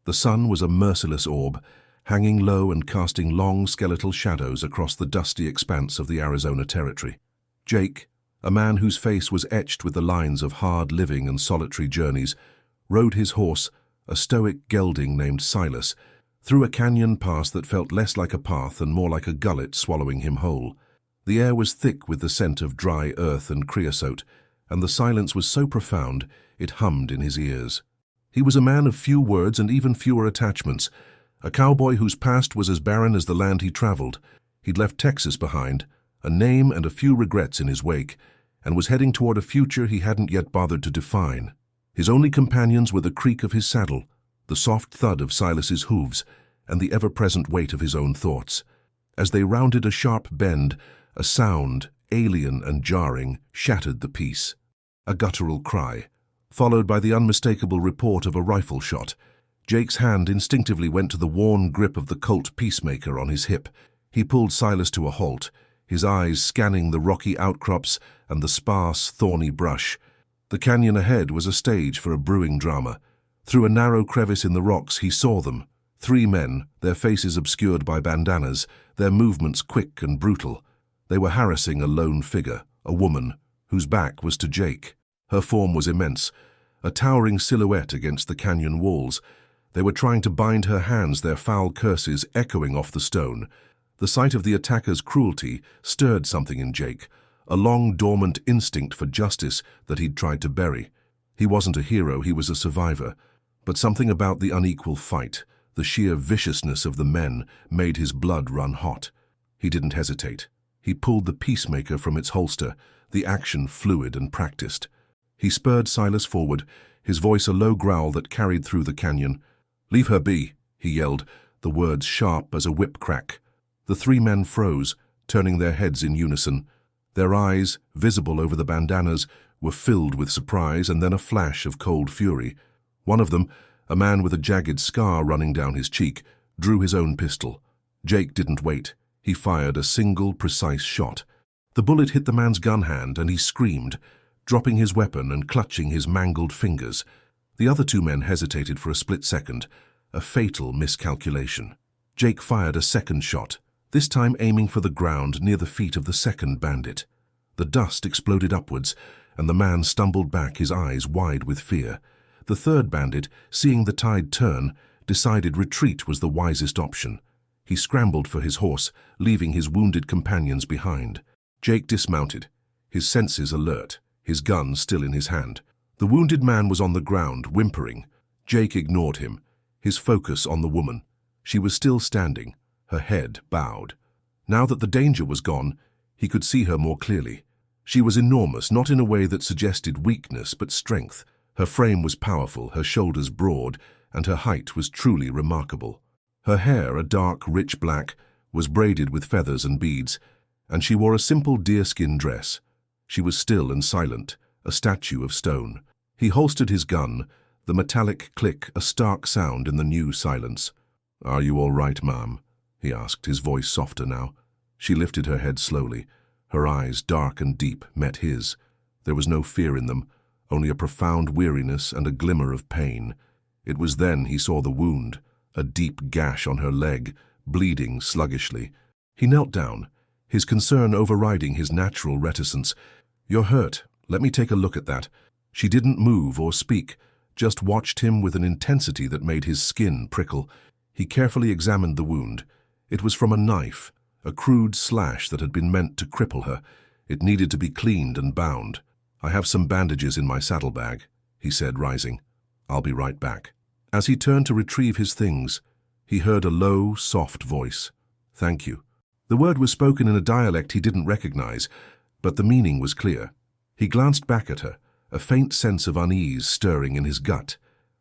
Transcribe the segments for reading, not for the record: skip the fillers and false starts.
The sun was a merciless orb, hanging low and casting long skeletal shadows across the dusty expanse of the Arizona Territory. Jake, a man whose face was etched with the lines of hard living and solitary journeys, rode his horse, a stoic gelding named Silas, through a canyon pass that felt less like a path and more like a gullet swallowing him whole. The air was thick with the scent of dry earth and creosote, and the silence was so profound it hummed in his ears. He was a man of few words and even fewer attachments, a cowboy whose past was as barren as the land he traveled. He'd left Texas behind, a name and a few regrets in his wake, and was heading toward a future he hadn't yet bothered to define. His only companions were the creak of his saddle, the soft thud of Silas's hooves, and the ever-present weight of his own thoughts. As they rounded a sharp bend, a sound, alien and jarring, shattered the peace. A guttural cry, followed by the unmistakable report of a rifle shot. Jake's hand instinctively went to the worn grip of the Colt Peacemaker on his hip. He pulled Silas to a halt, his eyes scanning the rocky outcrops and the sparse, thorny brush. The canyon ahead was a stage for a brewing drama. Through a narrow crevice in the rocks he saw them, 3 men, their faces obscured by bandanas, their movements quick and brutal. They were harassing a lone figure, a woman, whose back was to Jake. Her form was immense, a towering silhouette against the canyon walls. They were trying to bind her hands, their foul curses echoing off the stone. The sight of the attacker's cruelty stirred something in Jake, a long dormant instinct for justice that he'd tried to bury. He wasn't a hero, he was a survivor. But something about the unequal fight, the sheer viciousness of the men, made his blood run hot. He didn't hesitate. He pulled the Peacemaker from its holster, the action fluid and practiced. He spurred Silas forward, his voice a low growl that carried through the canyon. "Leave her be," he yelled, the words sharp as a whip crack. The 3 men froze, turning their heads in unison. Their eyes, visible over the bandanas, were filled with surprise and then a flash of cold fury. One of them, a man with a jagged scar running down his cheek, drew his own pistol. Jake didn't wait. He fired a single, precise shot. The bullet hit the man's gun hand and he screamed, dropping his weapon and clutching his mangled fingers. The other 2 men hesitated for a split second, a fatal miscalculation. Jake fired a second shot, this time aiming for the ground near the feet of the second bandit. The dust exploded upwards, and the man stumbled back, his eyes wide with fear. The third bandit, seeing the tide turn, decided retreat was the wisest option. He scrambled for his horse, leaving his wounded companions behind. Jake dismounted, his senses alert, his gun still in his hand. The wounded man was on the ground, whimpering. Jake ignored him, his focus on the woman. She was still standing, her head bowed. Now that the danger was gone, he could see her more clearly. She was enormous, not in a way that suggested weakness, but strength. Her frame was powerful, her shoulders broad, and her height was truly remarkable. Her hair, a dark, rich black, was braided with feathers and beads, and she wore a simple deerskin dress. She was still and silent, a statue of stone. He holstered his gun, the metallic click a stark sound in the new silence. "Are you all right, ma'am?" he asked, his voice softer now. She lifted her head slowly. Her eyes, dark and deep, met his. There was no fear in them, only a profound weariness and a glimmer of pain. It was then he saw the wound, a deep gash on her leg, bleeding sluggishly. He knelt down, his concern overriding his natural reticence. "You're hurt. Let me take a look at that." She didn't move or speak, just watched him with an intensity that made his skin prickle. He carefully examined the wound. It was from a knife, a crude slash that had been meant to cripple her. It needed to be cleaned and bound. "I have some bandages in my saddlebag," he said, rising. "I'll be right back." As he turned to retrieve his things, he heard a low, soft voice. "Thank you." The word was spoken in a dialect he didn't recognize, but the meaning was clear. He glanced back at her, a faint sense of unease stirring in his gut.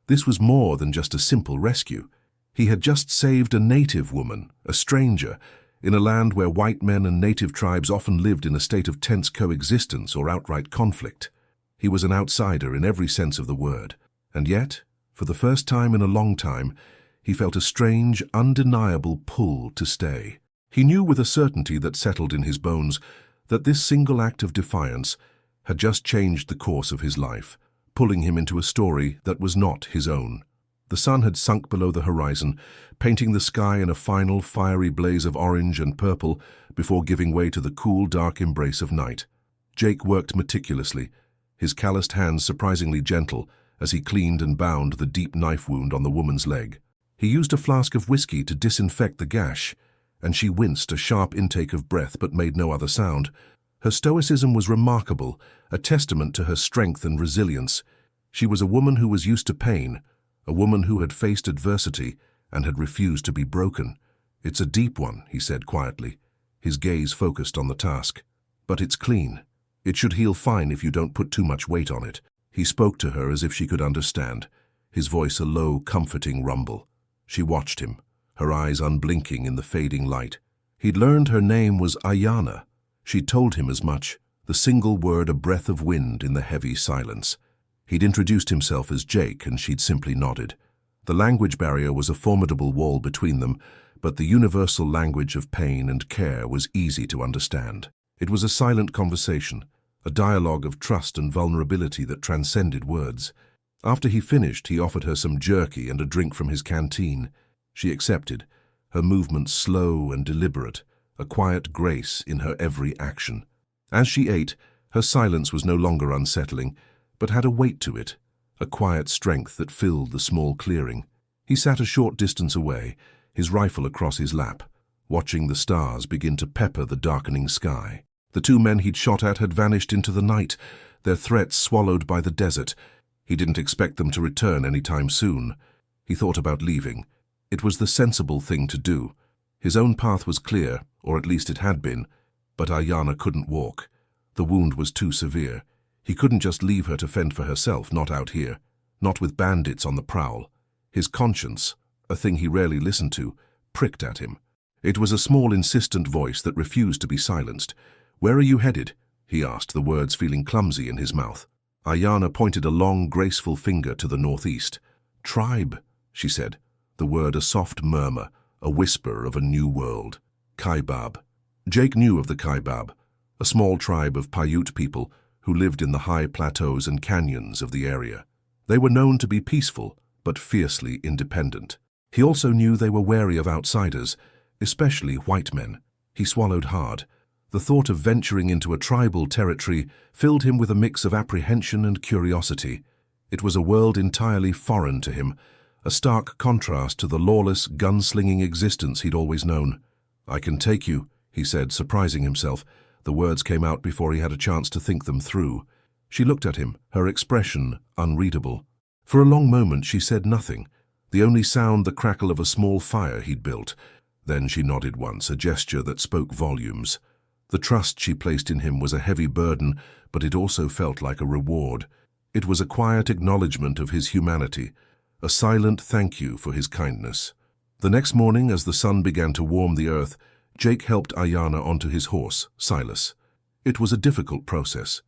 This was more than just a simple rescue. He had just saved a native woman, a stranger, in a land where white men and native tribes often lived in a state of tense coexistence or outright conflict. He was an outsider in every sense of the word, and yet, for the first time in a long time, he felt a strange, undeniable pull to stay. He knew with a certainty that settled in his bones that this single act of defiance had just changed the course of his life, pulling him into a story that was not his own. The sun had sunk below the horizon, painting the sky in a final fiery blaze of orange and purple before giving way to the cool, dark embrace of night. Jake worked meticulously, his calloused hands surprisingly gentle as he cleaned and bound the deep knife wound on the woman's leg. He used a flask of whiskey to disinfect the gash, and she winced a sharp intake of breath but made no other sound. Her stoicism was remarkable, a testament to her strength and resilience. She was a woman who was used to pain, a woman who had faced adversity and had refused to be broken. "It's a deep one," he said quietly, his gaze focused on the task. "But it's clean. It should heal fine if you don't put too much weight on it." He spoke to her as if she could understand, his voice a low, comforting rumble. She watched him, her eyes unblinking in the fading light. He'd learned her name was Ayanna. She'd told him as much, the single word a breath of wind in the heavy silence. He'd introduced himself as Jake, and she'd simply nodded. The language barrier was a formidable wall between them, but the universal language of pain and care was easy to understand. It was a silent conversation, a dialogue of trust and vulnerability that transcended words. After he finished, he offered her some jerky and a drink from his canteen. She accepted, her movements slow and deliberate, a quiet grace in her every action. As she ate, her silence was no longer unsettling, but had a weight to it, a quiet strength that filled the small clearing. He sat a short distance away, his rifle across his lap, watching the stars begin to pepper the darkening sky. The two men he'd shot at had vanished into the night, their threats swallowed by the desert. He didn't expect them to return any time soon. He thought about leaving. It was the sensible thing to do. His own path was clear, or at least it had been, but Ayanna couldn't walk. The wound was too severe. He couldn't just leave her to fend for herself, not out here, not with bandits on the prowl. His conscience, a thing he rarely listened to, pricked at him. It was a small, insistent voice that refused to be silenced. "Where are you headed?" he asked, the words feeling clumsy in his mouth. Ayanna pointed a long, graceful finger to the northeast. "Tribe," she said, the word a soft murmur, a whisper of a new world. Kaibab. Jake knew of the Kaibab, a small tribe of Paiute people who lived in the high plateaus and canyons of the area. They were known to be peaceful, but fiercely independent. He also knew they were wary of outsiders, especially white men. He swallowed hard. The thought of venturing into a tribal territory filled him with a mix of apprehension and curiosity. It was a world entirely foreign to him, a stark contrast to the lawless, gun-slinging existence he'd always known. "I can take you," he said, surprising himself. The words came out before he had a chance to think them through. She looked at him, her expression unreadable. For a long moment she said nothing, the only sound the crackle of a small fire he'd built. Then she nodded once, a gesture that spoke volumes. The trust she placed in him was a heavy burden, but it also felt like a reward. It was a quiet acknowledgement of his humanity, a silent thank you for his kindness. The next morning, as the sun began to warm the earth, Jake helped Ayanna onto his horse, Silas. It was a difficult process.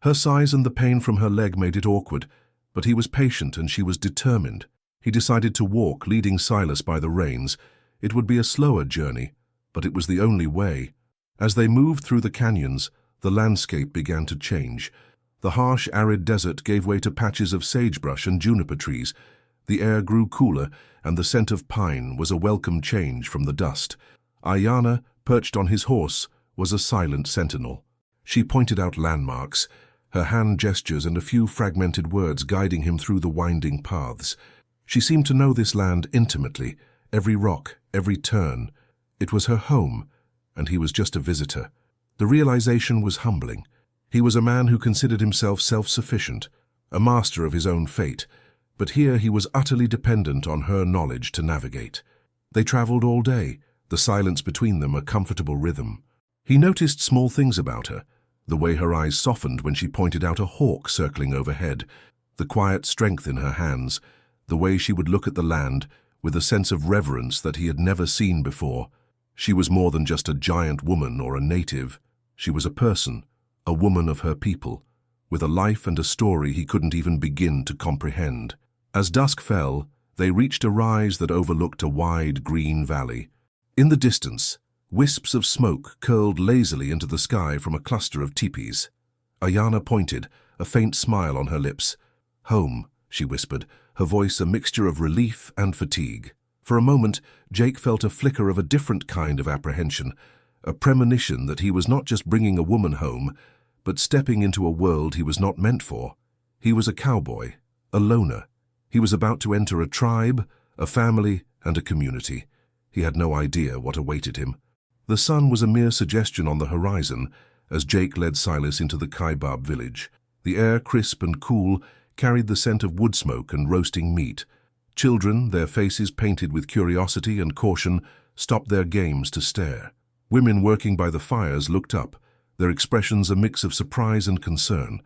Her size and the pain from her leg made it awkward, but he was patient and she was determined. He decided to walk, leading Silas by the reins. It would be a slower journey, but it was the only way. As they moved through the canyons, the landscape began to change. The harsh, arid desert gave way to patches of sagebrush and juniper trees. The air grew cooler, and the scent of pine was a welcome change from the dust. Ayanna, perched on his horse, was a silent sentinel. She pointed out landmarks, her hand gestures and a few fragmented words guiding him through the winding paths. She seemed to know this land intimately, every rock, every turn. It was her home, and he was just a visitor. The realization was humbling. He was a man who considered himself self-sufficient, a master of his own fate, but here he was utterly dependent on her knowledge to navigate. They traveled all day, the silence between them a comfortable rhythm. He noticed small things about her, the way her eyes softened when she pointed out a hawk circling overhead, the quiet strength in her hands, the way she would look at the land with a sense of reverence that he had never seen before. She was more than just a giant woman or a native. She was a person, a woman of her people, with a life and a story he couldn't even begin to comprehend. As dusk fell, they reached a rise that overlooked a wide green valley. In the distance, wisps of smoke curled lazily into the sky from a cluster of teepees. Ayanna pointed, a faint smile on her lips. "Home," she whispered, her voice a mixture of relief and fatigue. For a moment, Jake felt a flicker of a different kind of apprehension, a premonition that he was not just bringing a woman home, but stepping into a world he was not meant for. He was a cowboy, a loner. He was about to enter a tribe, a family, and a community. He had no idea what awaited him. The sun was a mere suggestion on the horizon as Jake led Silas into the Kaibab village. The air, crisp and cool, carried the scent of wood smoke and roasting meat. Children, their faces painted with curiosity and caution, stopped their games to stare. Women working by the fires looked up, their expressions a mix of surprise and concern.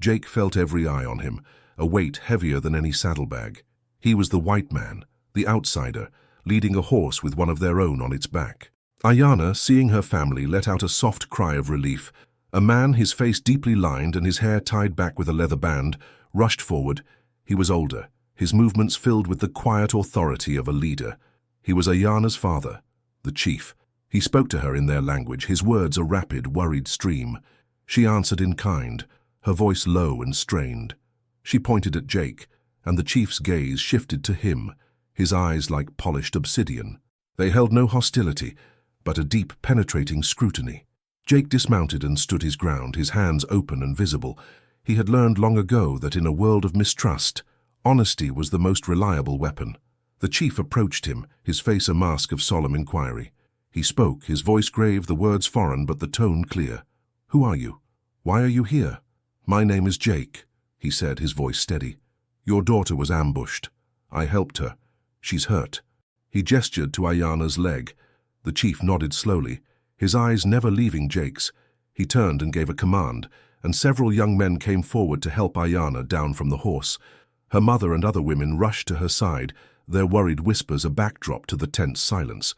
Jake felt every eye on him, a weight heavier than any saddlebag. He was the white man, the outsider, leading a horse with one of their own on its back. Ayana, seeing her family, let out a soft cry of relief. A man, his face deeply lined and his hair tied back with a leather band, rushed forward. He was older, his movements filled with the quiet authority of a leader. He was Ayana's father, the chief. He spoke to her in their language, his words a rapid, worried stream. She answered in kind, her voice low and strained. She pointed at Jake, and the chief's gaze shifted to him, his eyes like polished obsidian. They held no hostility, but a deep, penetrating scrutiny. Jake dismounted and stood his ground, his hands open and visible. He had learned long ago that in a world of mistrust, honesty was the most reliable weapon. The chief approached him, his face a mask of solemn inquiry. He spoke, his voice grave, the words foreign but the tone clear. "Who are you? Why are you here?" "My name is Jake," he said, his voice steady. "Your daughter was ambushed. I helped her. She's hurt." He gestured to Ayana's leg. The chief nodded slowly, his eyes never leaving Jake's. He turned and gave a command, and several young men came forward to help Ayana down from the horse. Her mother and other women rushed to her side, their worried whispers a backdrop to the tense silence.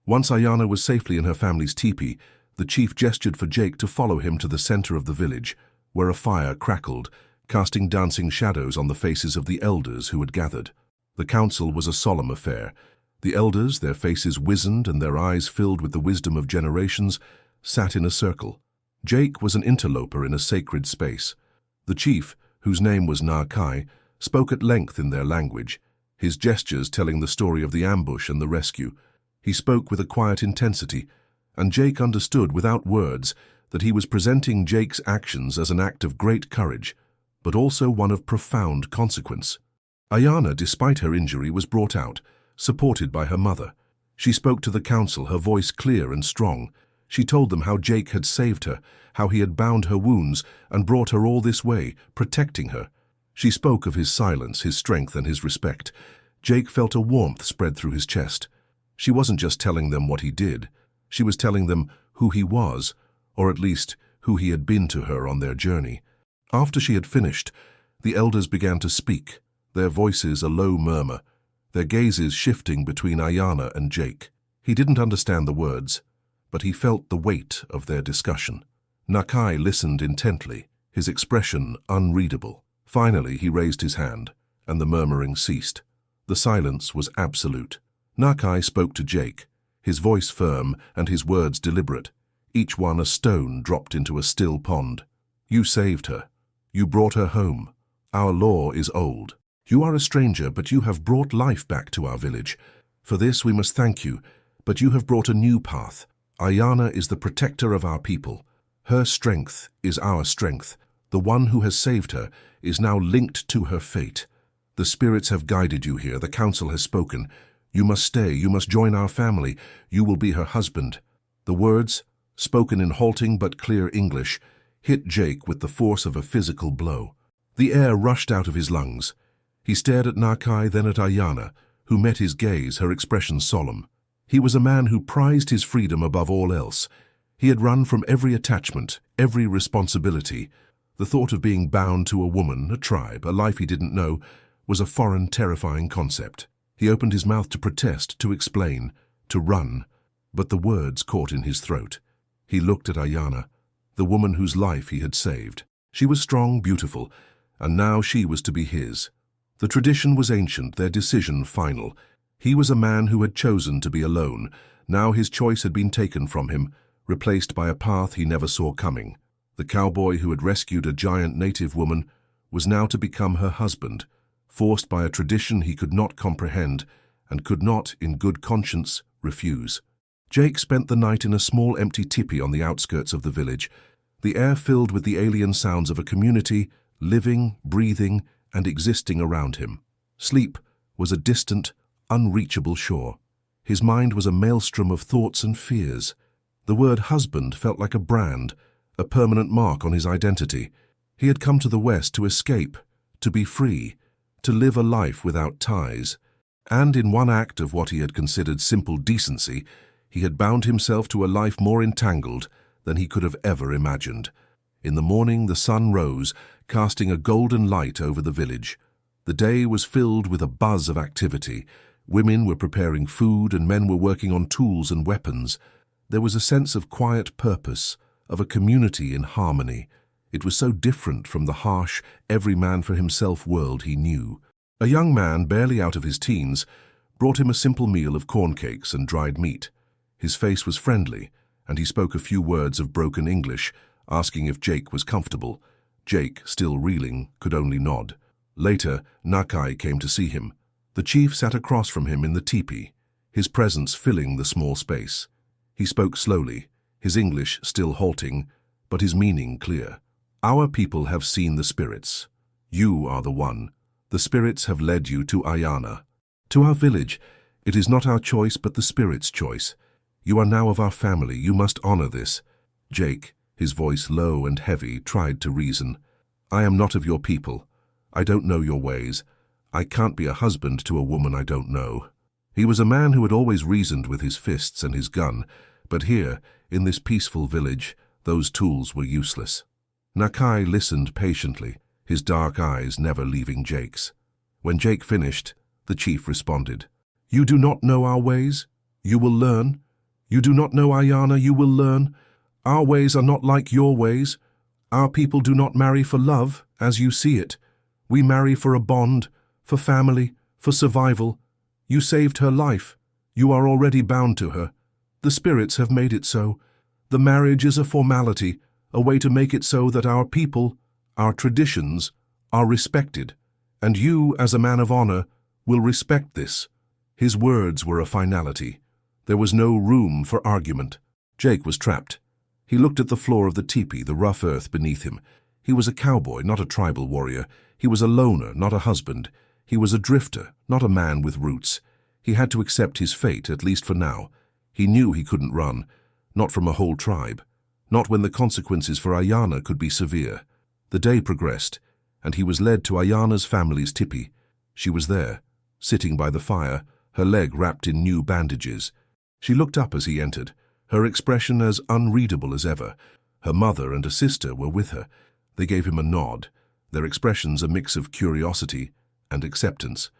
Once Ayana was safely in her family's teepee, the chief gestured for Jake to follow him to the center of the village, where a fire crackled, casting dancing shadows on the faces of the elders who had gathered. The council was a solemn affair. The elders, their faces wizened and their eyes filled with the wisdom of generations, sat in a circle. Jake was an interloper in a sacred space. The chief, whose name was Nakai, spoke at length in their language, his gestures telling the story of the ambush and the rescue. He spoke with a quiet intensity, and Jake understood without words that he was presenting Jake's actions as an act of great courage, but also one of profound consequence. Ayana, despite her injury, was brought out, supported by her mother. She spoke to the council, her voice clear and strong. She told them how Jake had saved her, how he had bound her wounds and brought her all this way, protecting her. She spoke of his silence, his strength, and his respect. Jake felt a warmth spread through his chest. She wasn't just telling them what he did. She was telling them who he was, or at least who he had been to her on their journey. After she had finished, the elders began to speak, their voices a low murmur, their gazes shifting between Ayana and Jake. He didn't understand the words, but he felt the weight of their discussion. Nakai listened intently, his expression unreadable. Finally, he raised his hand, and the murmuring ceased. The silence was absolute. Nakai spoke to Jake, his voice firm and his words deliberate, each one a stone dropped into a still pond. "You saved her. You brought her home. Our law is old. You are a stranger, but you have brought life back to our village. For this we must thank you, but you have brought a new path. Ayana is the protector of our people. Her strength is our strength. The one who has saved her is now linked to her fate. The spirits have guided you here. The council has spoken. You must stay. You must join our family. You will be her husband." The words, spoken in halting but clear English, hit Jake with the force of a physical blow. The air rushed out of his lungs. He stared at Nakai, then at Ayana, who met his gaze, her expression solemn. He was a man who prized his freedom above all else. He had run from every attachment, every responsibility. The thought of being bound to a woman, a tribe, a life he didn't know, was a foreign, terrifying concept. He opened his mouth to protest, to explain, to run, but the words caught in his throat. He looked at Ayana, the woman whose life he had saved. She was strong, beautiful, and now she was to be his. The tradition was ancient, their decision final. He was a man who had chosen to be alone. Now his choice had been taken from him, replaced by a path he never saw coming. The cowboy who had rescued a giant native woman was now to become her husband, forced by a tradition he could not comprehend and could not, in good conscience, refuse. Jake spent the night in a small empty tipi on the outskirts of the village, the air filled with the alien sounds of a community living, breathing, and existing around him. Sleep was a distant, unreachable shore. His mind was a maelstrom of thoughts and fears. The word husband felt like a brand, a permanent mark on his identity. He had come to the West to escape, to be free, to live a life without ties. And in one act of what he had considered simple decency, he had bound himself to a life more entangled than he could have ever imagined. In the morning the sun rose, casting a golden light over the village. The day was filled with a buzz of activity. Women were preparing food and men were working on tools and weapons. There was a sense of quiet purpose, of a community in harmony. It was so different from the harsh, every-man-for-himself world he knew. A young man, barely out of his teens, brought him a simple meal of corn cakes and dried meat. His face was friendly, and he spoke a few words of broken English, asking if Jake was comfortable. Jake, still reeling, could only nod. Later, Nakai came to see him. The chief sat across from him in the teepee, his presence filling the small space. He spoke slowly, his English still halting, but his meaning clear. Our people have seen the spirits. You are the one. The spirits have led you to Ayana. To our village. It is not our choice, but the spirits' choice. You are now of our family. You must honor this. Jake, his voice low and heavy, tried to reason. I am not of your people. I don't know your ways. I can't be a husband to a woman I don't know. He was a man who had always reasoned with his fists and his gun, but here, in this peaceful village, those tools were useless. Nakai listened patiently, his dark eyes never leaving Jake's. When Jake finished, the chief responded. You do not know our ways? You will learn. You do not know Ayana? You will learn. Our ways are not like your ways. Our people do not marry for love, as you see it. We marry for a bond, for family, for survival. You saved her life. You are already bound to her. The spirits have made it so. The marriage is a formality, a way to make it so that our people, our traditions, are respected. And you, as a man of honor, will respect this. His words were a finality. There was no room for argument. Jake was trapped. He looked at the floor of the teepee, the rough earth beneath him. He was a cowboy, not a tribal warrior. He was a loner, not a husband. He was a drifter, not a man with roots. He had to accept his fate, at least for now. He knew he couldn't run, not from a whole tribe, not when the consequences for Ayana could be severe. The day progressed, and he was led to Ayana's family's tipi. She was there, sitting by the fire, her leg wrapped in new bandages. She looked up as he entered, her expression as unreadable as ever. Her mother and a sister were with her. They gave him a nod, their expressions a mix of curiosity and acceptance.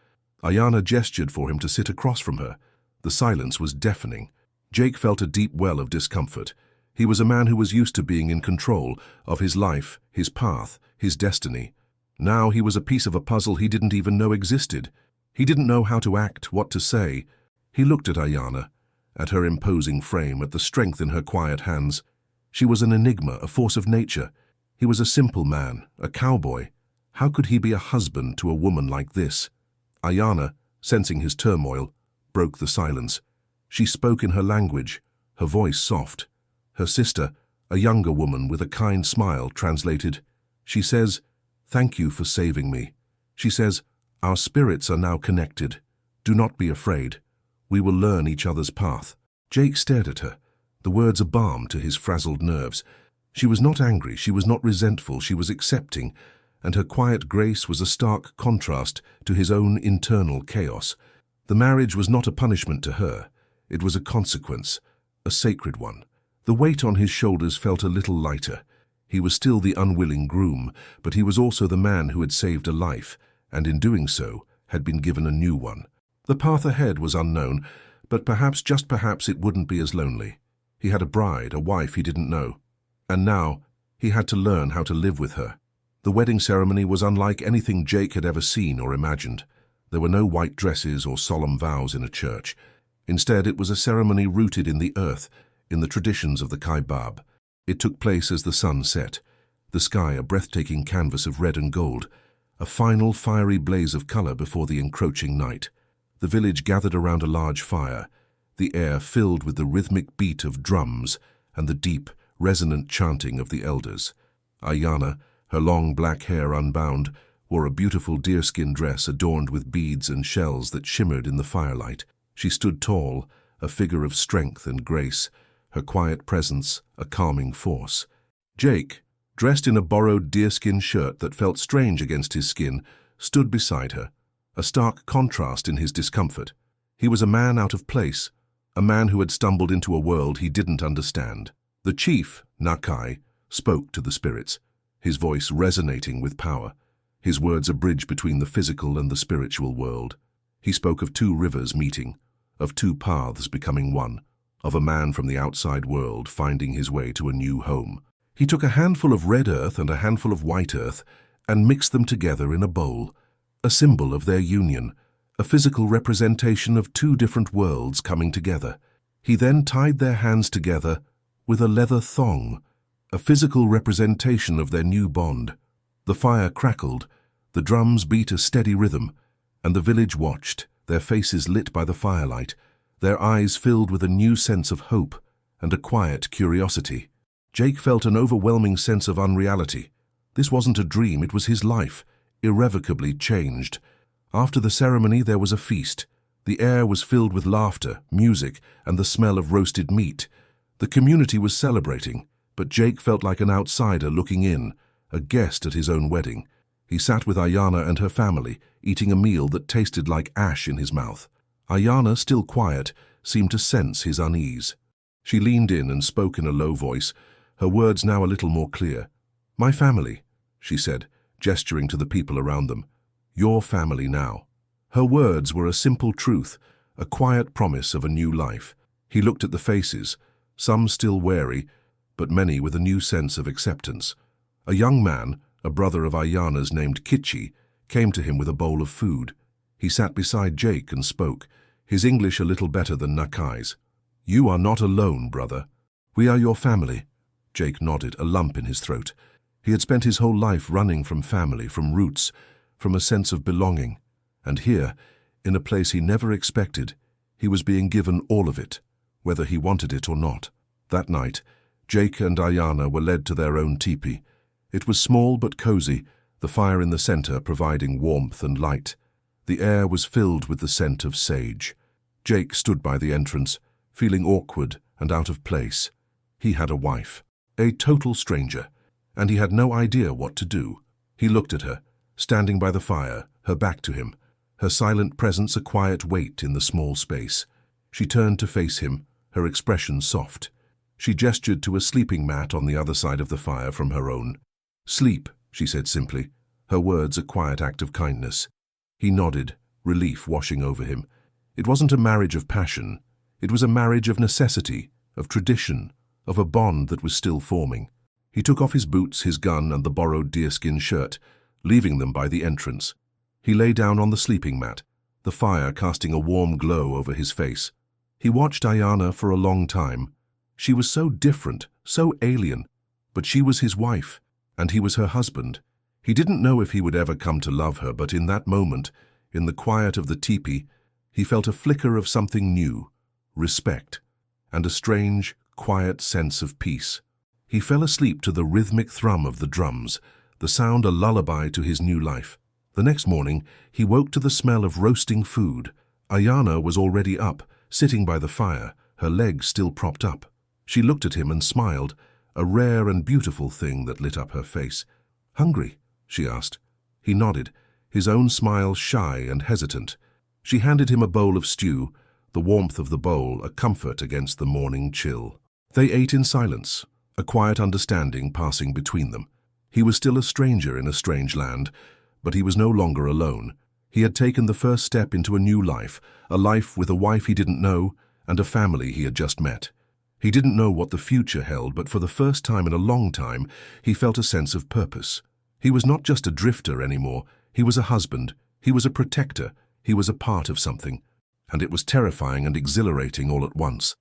Ayana gestured for him to sit across from her. The silence was deafening. Jake felt a deep well of discomfort. He was a man who was used to being in control of his life, his path, his destiny. Now he was a piece of a puzzle he didn't even know existed. He didn't know how to act, what to say. He looked at Ayana, at her imposing frame, at the strength in her quiet hands. She was an enigma, a force of nature. He was a simple man, a cowboy. How could he be a husband to a woman like this? Ayana, sensing his turmoil, broke the silence. She spoke in her language, her voice soft. Her sister, a younger woman with a kind smile, translated. She says, "Thank you for saving me." She says, "Our spirits are now connected. Do not be afraid. We will learn each other's path." Jake stared at her, the words a balm to his frazzled nerves. She was not angry, she was not resentful, she was accepting, and her quiet grace was a stark contrast to his own internal chaos. The marriage was not a punishment to her. It was a consequence, a sacred one. The weight on his shoulders felt a little lighter. He was still the unwilling groom, but he was also the man who had saved a life, and in doing so, had been given a new one. The path ahead was unknown, but perhaps, just perhaps, it wouldn't be as lonely. He had a bride, a wife he didn't know. And now, he had to learn how to live with her. The wedding ceremony was unlike anything Jake had ever seen or imagined. There were no white dresses or solemn vows in a church. Instead, it was a ceremony rooted in the earth, in the traditions of the Kaibab. It took place as the sun set, the sky a breathtaking canvas of red and gold. a final fiery blaze of color before the encroaching night. The village gathered around a large fire, the air filled with the rhythmic beat of drums and the deep, resonant chanting of the elders. Ayanna, her long black hair unbound, wore a beautiful deerskin dress adorned with beads and shells that shimmered in the firelight. She stood tall, a figure of strength and grace, her quiet presence a calming force. Jake, dressed in a borrowed deerskin shirt that felt strange against his skin, stood beside her, a stark contrast in his discomfort. He was a man out of place, a man who had stumbled into a world he didn't understand. The chief, Nakai, spoke to the spirits, his voice resonating with power, his words a bridge between the physical and the spiritual world. He spoke of two rivers meeting, of two paths becoming one, of a man from the outside world finding his way to a new home. He took a handful of red earth and a handful of white earth and mixed them together in a bowl, a symbol of their union, a physical representation of two different worlds coming together. He then tied their hands together with a leather thong, a physical representation of their new bond. The fire crackled, the drums beat a steady rhythm, and the village watched, their faces lit by the firelight, their eyes filled with a new sense of hope and a quiet curiosity. Jake felt an overwhelming sense of unreality. This wasn't a dream, it was his life, irrevocably changed. After the ceremony there was a feast. The air was filled with laughter, music, and the smell of roasted meat. The community was celebrating, but Jake felt like an outsider looking in, a guest at his own wedding. He sat with Ayanna and her family, eating a meal that tasted like ash in his mouth. Ayanna, still quiet, seemed to sense his unease. She leaned in and spoke in a low voice, her words now a little more clear. "My family," she said, gesturing to the people around them. "Your family now." Her words were a simple truth, a quiet promise of a new life. He looked at the faces, some still wary, but many with a new sense of acceptance. A young man, a brother of Ayanna's named Kitchi, came to him with a bowl of food. He sat beside Jake and spoke, his English a little better than Nakai's. "You are not alone, brother. We are your family." Jake nodded, a lump in his throat. He had spent his whole life running from family, from roots, from a sense of belonging. And here, in a place he never expected, he was being given all of it, whether he wanted it or not. That night, Jake and Ayanna were led to their own teepee. It was small but cozy, the fire in the center providing warmth and light. The air was filled with the scent of sage. Jake stood by the entrance, feeling awkward and out of place. He had a wife, a total stranger, and he had no idea what to do. He looked at her, standing by the fire, her back to him, her silent presence a quiet weight in the small space. She turned to face him, her expression soft. She gestured to a sleeping mat on the other side of the fire from her own. "Sleep," she said simply, her words a quiet act of kindness. He nodded, relief washing over him. It wasn't a marriage of passion. It was a marriage of necessity, of tradition, of a bond that was still forming. He took off his boots, his gun, and the borrowed deerskin shirt, leaving them by the entrance. He lay down on the sleeping mat, the fire casting a warm glow over his face. He watched Ayanna for a long time. She was so different, so alien, but she was his wife, and he was her husband. He didn't know if he would ever come to love her, but in that moment, in the quiet of the teepee, he felt a flicker of something new, respect, and a strange, quiet sense of peace. He fell asleep to the rhythmic thrum of the drums, the sound a lullaby to his new life. The next morning, he woke to the smell of roasting food. Ayanna was already up, sitting by the fire, her legs still propped up. She looked at him and smiled, a rare and beautiful thing that lit up her face. "Hungry?" she asked. He nodded, his own smile shy and hesitant. She handed him a bowl of stew, the warmth of the bowl a comfort against the morning chill. They ate in silence, a quiet understanding passing between them. He was still a stranger in a strange land, but he was no longer alone. He had taken the first step into a new life, a life with a wife he didn't know and a family he had just met. He didn't know what the future held, but for the first time in a long time, he felt a sense of purpose. He was not just a drifter anymore. He was a husband. He was a protector. He was a part of something. And it was terrifying and exhilarating all at once.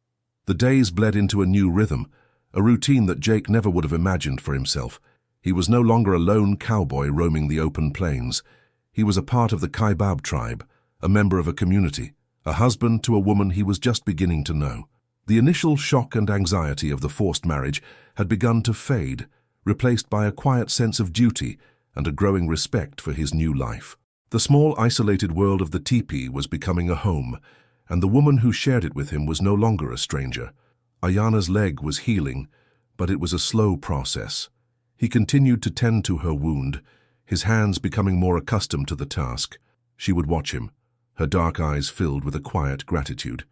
The days bled into a new rhythm, a routine that Jake never would have imagined for himself. He was no longer a lone cowboy roaming the open plains. He was a part of the Kaibab tribe, a member of a community, a husband to a woman he was just beginning to know. The initial shock and anxiety of the forced marriage had begun to fade, replaced by a quiet sense of duty and a growing respect for his new life. The small, isolated world of the teepee was becoming a home, and the woman who shared it with him was no longer a stranger. Ayana's leg was healing, but it was a slow process. He continued to tend to her wound, his hands becoming more accustomed to the task. She would watch him, her dark eyes filled with a quiet gratitude.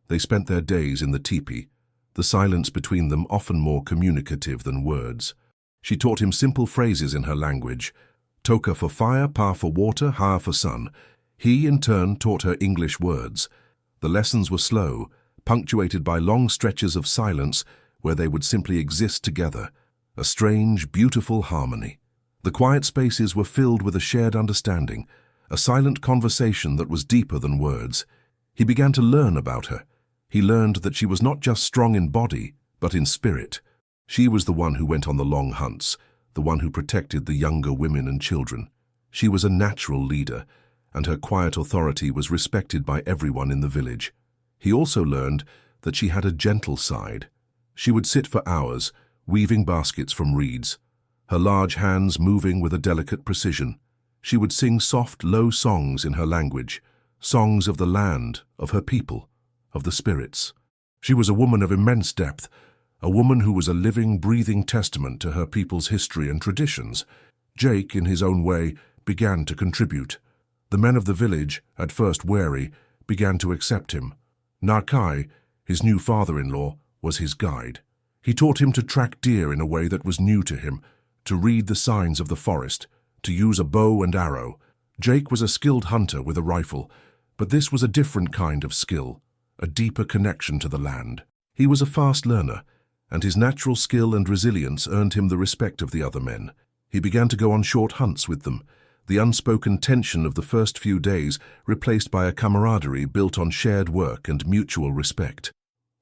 They spent their days in the teepee, the silence between them often more communicative than words. She taught him simple phrases in her language: toka for fire, pa for water, ha for sun. He, in turn, taught her English words. The lessons were slow, punctuated by long stretches of silence where they would simply exist together, a strange, beautiful harmony. The quiet spaces were filled with a shared understanding, a silent conversation that was deeper than words. He began to learn about her. He learned that she was not just strong in body, but in spirit. She was the one who went on the long hunts, the one who protected the younger women and children. She was a natural leader, and her quiet authority was respected by everyone in the village. He also learned that she had a gentle side. She would sit for hours, weaving baskets from reeds, her large hands moving with a delicate precision. She would sing soft, low songs in her language, songs of the land, of her people, of the spirits. She was a woman of immense depth, a woman who was a living, breathing testament to her people's history and traditions. Jake, in his own way, began to contribute. The men of the village, at first wary, began to accept him. Narkai, his new father-in-law, was his guide. He taught him to track deer in a way that was new to him, to read the signs of the forest, to use a bow and arrow. Jake was a skilled hunter with a rifle, but this was a different kind of skill, a deeper connection to the land. He was a fast learner, and his natural skill and resilience earned him the respect of the other men. He began to go on short hunts with them, the unspoken tension of the first few days replaced by a camaraderie built on shared work and mutual respect.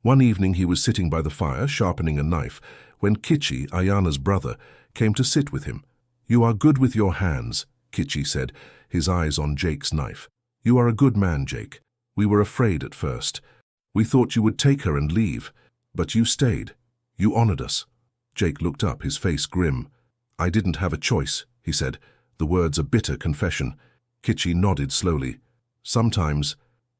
One evening he was sitting by the fire, sharpening a knife, when Kichi, Ayana's brother, came to sit with him. "You are good with your hands," Kichi said, his eyes on Jake's knife. "You are a good man, Jake. We were afraid at first. We thought you would take her and leave, but you stayed. You honored us." Jake looked up, his face grim. "I didn't have a choice," he said, the words a bitter confession. Kichi nodded slowly. "Sometimes,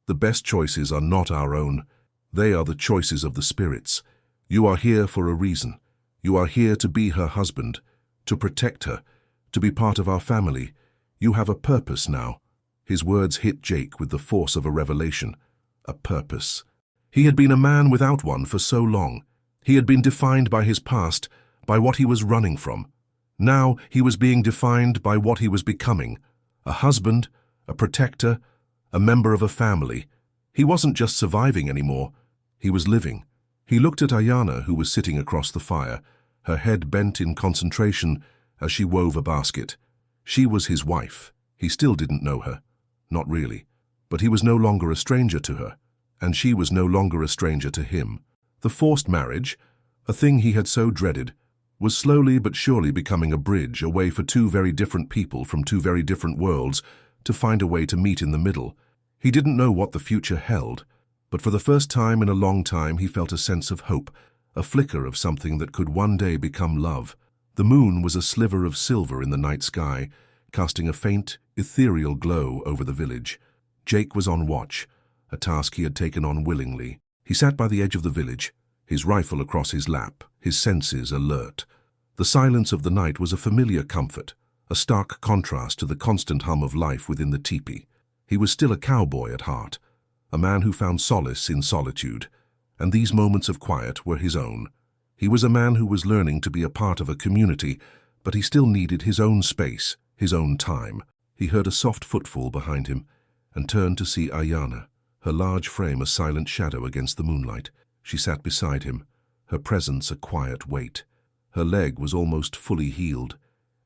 the best choices are not our own. They are the choices of the spirits. You are here for a reason. You are here to be her husband, to protect her, to be part of our family. You have a purpose now." His words hit Jake with the force of a revelation. A purpose. He had been a man without one for so long. He had been defined by his past, by what he was running from. Now he was being defined by what he was becoming. A husband, a protector, a member of a family. He wasn't just surviving anymore. He was living. He looked at Ayana, who was sitting across the fire, her head bent in concentration as she wove a basket. She was his wife. He still didn't know her. Not really. But he was no longer a stranger to her, and she was no longer a stranger to him. The forced marriage, a thing he had so dreaded, was slowly but surely becoming a bridge, a way for two very different people from two very different worlds to find a way to meet in the middle. He didn't know what the future held, but for the first time in a long time he felt a sense of hope, a flicker of something that could one day become love. The moon was a sliver of silver in the night sky, casting a faint, ethereal glow over the village. Jake was on watch, a task he had taken on willingly. He sat by the edge of the village, his rifle across his lap, his senses alert. The silence of the night was a familiar comfort, a stark contrast to the constant hum of life within the teepee. He was still a cowboy at heart, a man who found solace in solitude, and these moments of quiet were his own. He was a man who was learning to be a part of a community, but he still needed his own space, his own time. He heard a soft footfall behind him and turned to see Ayana, her large frame a silent shadow against the moonlight. She sat beside him, her presence a quiet weight. Her leg was almost fully healed,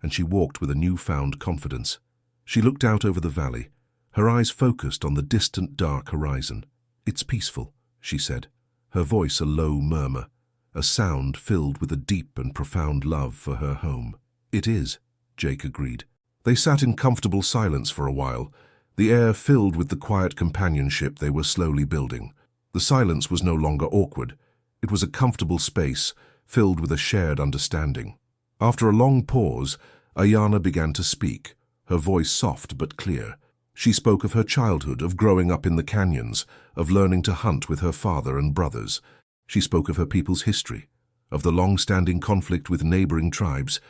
and she walked with a newfound confidence. She looked out over the valley, her eyes focused on the distant dark horizon. "It's peaceful," she said, her voice a low murmur, a sound filled with a deep and profound love for her home. It is, Jake agreed. They sat in comfortable silence for a while, the air filled with the quiet companionship they were slowly building. The silence was no longer awkward. It was a comfortable space, filled with a shared understanding. After a long pause, Ayana began to speak, her voice soft but clear. She spoke of her childhood, of growing up in the canyons, of learning to hunt with her father and brothers. She spoke of her people's history, of the long-standing conflict with neighboring tribes,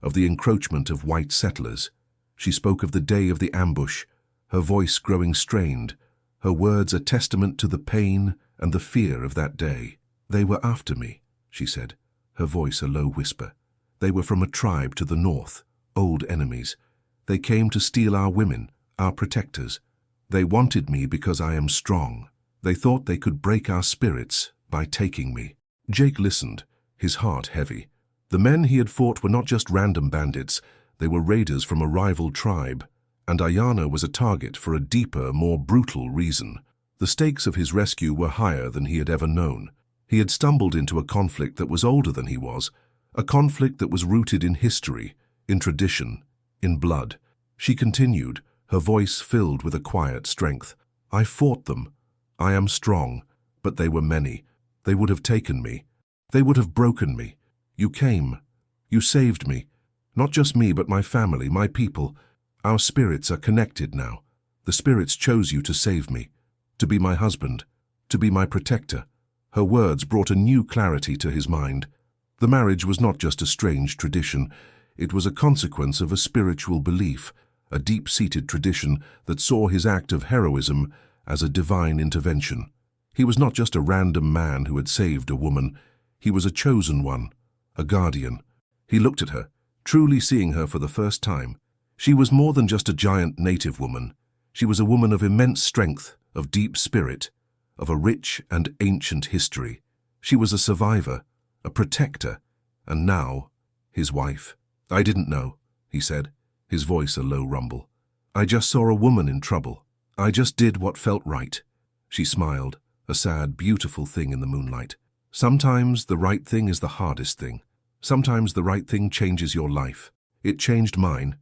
of the encroachment of white settlers. She spoke of the day of the ambush, her voice growing strained, her words a testament to the pain and the fear of that day. "They were after me," she said, her voice a low whisper. "They were from a tribe to the north, old enemies. They came to steal our women, our protectors. They wanted me because I am strong. They thought they could break our spirits by taking me." Jake listened, his heart heavy. The men he had fought were not just random bandits, they were raiders from a rival tribe, and Ayana was a target for a deeper, more brutal reason. The stakes of his rescue were higher than he had ever known. He had stumbled into a conflict that was older than he was, a conflict that was rooted in history, in tradition, in blood. She continued, her voice filled with a quiet strength. "I fought them. I am strong, but they were many. They would have taken me. They would have broken me. You came. You saved me. Not just me, but my family, my people. Our spirits are connected now. The spirits chose you to save me, to be my husband, to be my protector." Her words brought a new clarity to his mind. The marriage was not just a strange tradition. It was a consequence of a spiritual belief, a deep-seated tradition that saw his act of heroism as a divine intervention. He was not just a random man who had saved a woman. He was a chosen one, a guardian. He looked at her, truly seeing her for the first time. She was more than just a giant native woman. She was a woman of immense strength, of deep spirit, of a rich and ancient history. She was a survivor, a protector, and now, his wife. "I didn't know," he said, his voice a low rumble. "I just saw a woman in trouble. I just did what felt right." She smiled, a sad, beautiful thing in the moonlight. "Sometimes the right thing is the hardest thing. Sometimes the right thing changes your life. It changed mine,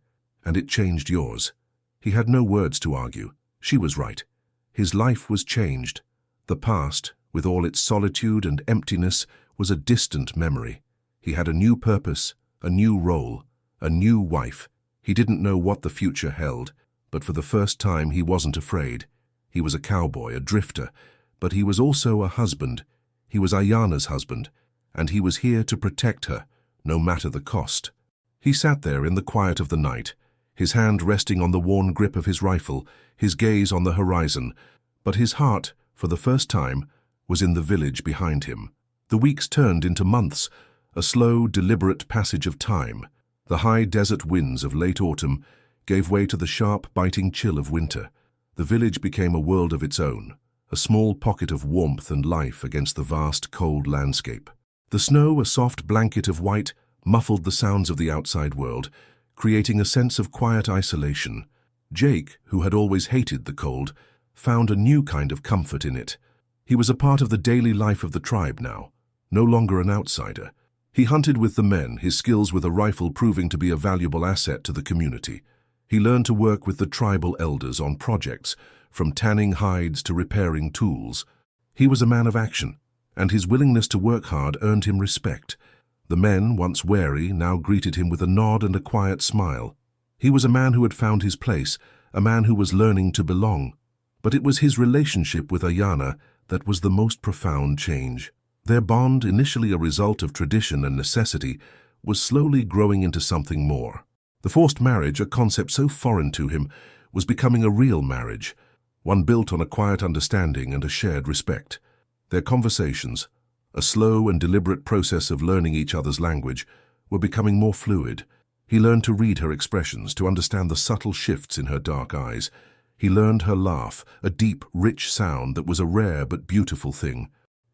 and it changed yours." He had no words to argue. She was right. His life was changed. The past, with all its solitude and emptiness, was a distant memory. He had a new purpose, a new role, a new wife. He didn't know what the future held, but for the first time he wasn't afraid. He was a cowboy, a drifter, but he was also a husband. He was Ayana's husband, and he was here to protect her, no matter the cost. He sat there in the quiet of the night, his hand resting on the worn grip of his rifle, his gaze on the horizon, but his heart, for the first time, was in the village behind him. The weeks turned into months, a slow, deliberate passage of time. The high desert winds of late autumn gave way to the sharp, biting chill of winter. The village became a world of its own, a small pocket of warmth and life against the vast, cold landscape. The snow, a soft blanket of white, muffled the sounds of the outside world, creating a sense of quiet isolation. Jake, who had always hated the cold, found a new kind of comfort in it. He was a part of the daily life of the tribe now, no longer an outsider. He hunted with the men, his skills with a rifle proving to be a valuable asset to the community. He learned to work with the tribal elders on projects, from tanning hides to repairing tools. He was a man of action, and his willingness to work hard earned him respect. The men, once wary, now greeted him with a nod and a quiet smile. He was a man who had found his place, a man who was learning to belong. But it was his relationship with Ayana that was the most profound change. Their bond, initially a result of tradition and necessity, was slowly growing into something more. The forced marriage, a concept so foreign to him, was becoming a real marriage, one built on a quiet understanding and a shared respect. Their conversations, a slow and deliberate process of learning each other's language, were becoming more fluid. He learned to read her expressions, to understand the subtle shifts in her dark eyes. He learned her laugh, a deep, rich sound that was a rare but beautiful thing.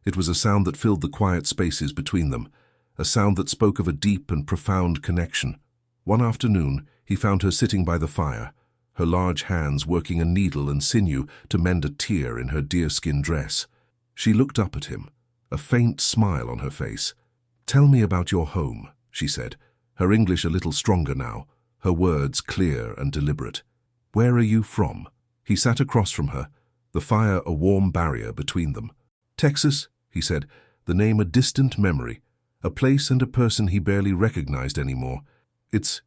It was a sound that filled the quiet spaces between them, a sound that spoke of a deep and profound connection. One afternoon, he found her sitting by the fire, her large hands working a needle and sinew to mend a tear in her deerskin dress. She looked up at him, a faint smile on her face. "Tell me about your home," she said, her English a little stronger now, her words clear and deliberate. "Where are you from?" He sat across from her, the fire a warm barrier between them. "Texas," he said, the name a distant memory, a place and a person he barely recognized anymore. "It's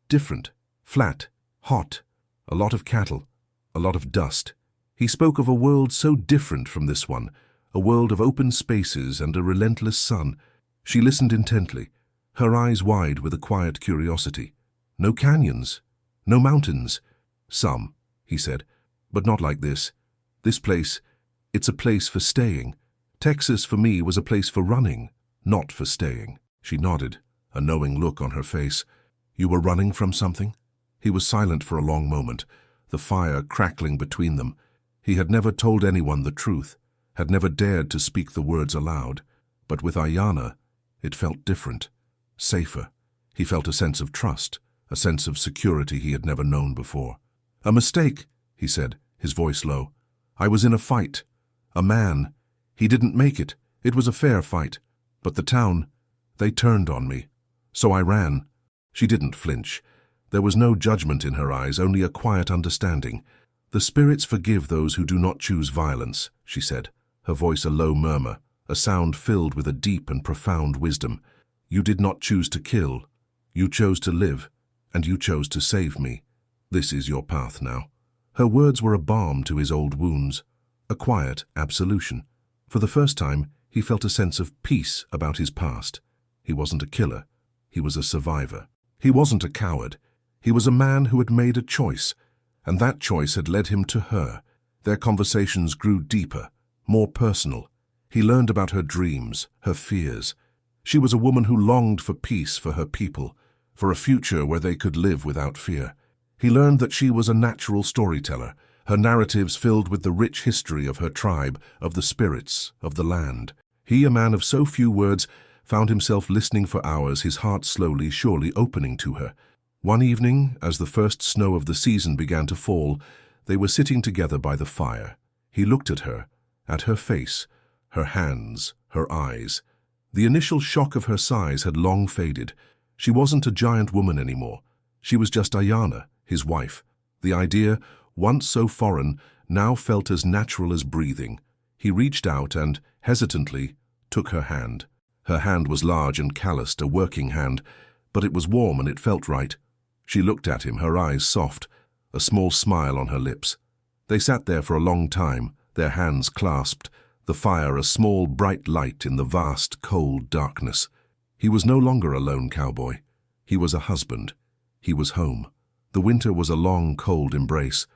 different, flat, hot, a lot of cattle, a lot of dust." He spoke of a world so different from this one, a world of open spaces and a relentless sun. She listened intently, her eyes wide with a quiet curiosity. "No canyons, no mountains." "Some," he said, "but not like this. This place, it's a place for staying. Texas for me was a place for running, not for staying." She nodded, a knowing look on her face. "You were running from something?" He was silent for a long moment, the fire crackling between them. He had never told anyone the truth, had never dared to speak the words aloud. But with Ayanna, it felt different, safer. He felt a sense of trust, a sense of security he had never known before. "A mistake," he said, his voice low. "I was in a fight. A man. He didn't make it. It was a fair fight. But the town, they turned on me. So I ran." She didn't flinch. There was no judgment in her eyes, only a quiet understanding. "The spirits forgive those who do not choose violence," she said, her voice a low murmur, a sound filled with a deep and profound wisdom. "You did not choose to kill. You chose to live, and you chose to save me. This is your path now." Her words were a balm to his old wounds, a quiet absolution. For the first time, he felt a sense of peace about his past. He wasn't a killer. He was a survivor. He wasn't a coward. He was a man who had made a choice, and that choice had led him to her. Their conversations grew deeper, more personal. He learned about her dreams, her fears. She was a woman who longed for peace for her people, for a future where they could live without fear. He learned that she was a natural storyteller, her narratives filled with the rich history of her tribe, of the spirits, of the land. He, a man of so few words, found himself listening for hours, his heart slowly, surely opening to her. One evening, as the first snow of the season began to fall, they were sitting together by the fire. He looked at her face, her hands, her eyes. The initial shock of her size had long faded. She wasn't a giant woman anymore. She was just Ayanna, his wife. The idea, once so foreign, now felt as natural as breathing. He reached out and, hesitantly, took her hand. Her hand was large and calloused, a working hand, but it was warm and it felt right. She looked at him, her eyes soft, a small smile on her lips. They sat there for a long time, their hands clasped, the fire a small bright light in the vast, cold darkness. He was no longer a lone cowboy. He was a husband. He was home. The winter was a long, cold embrace,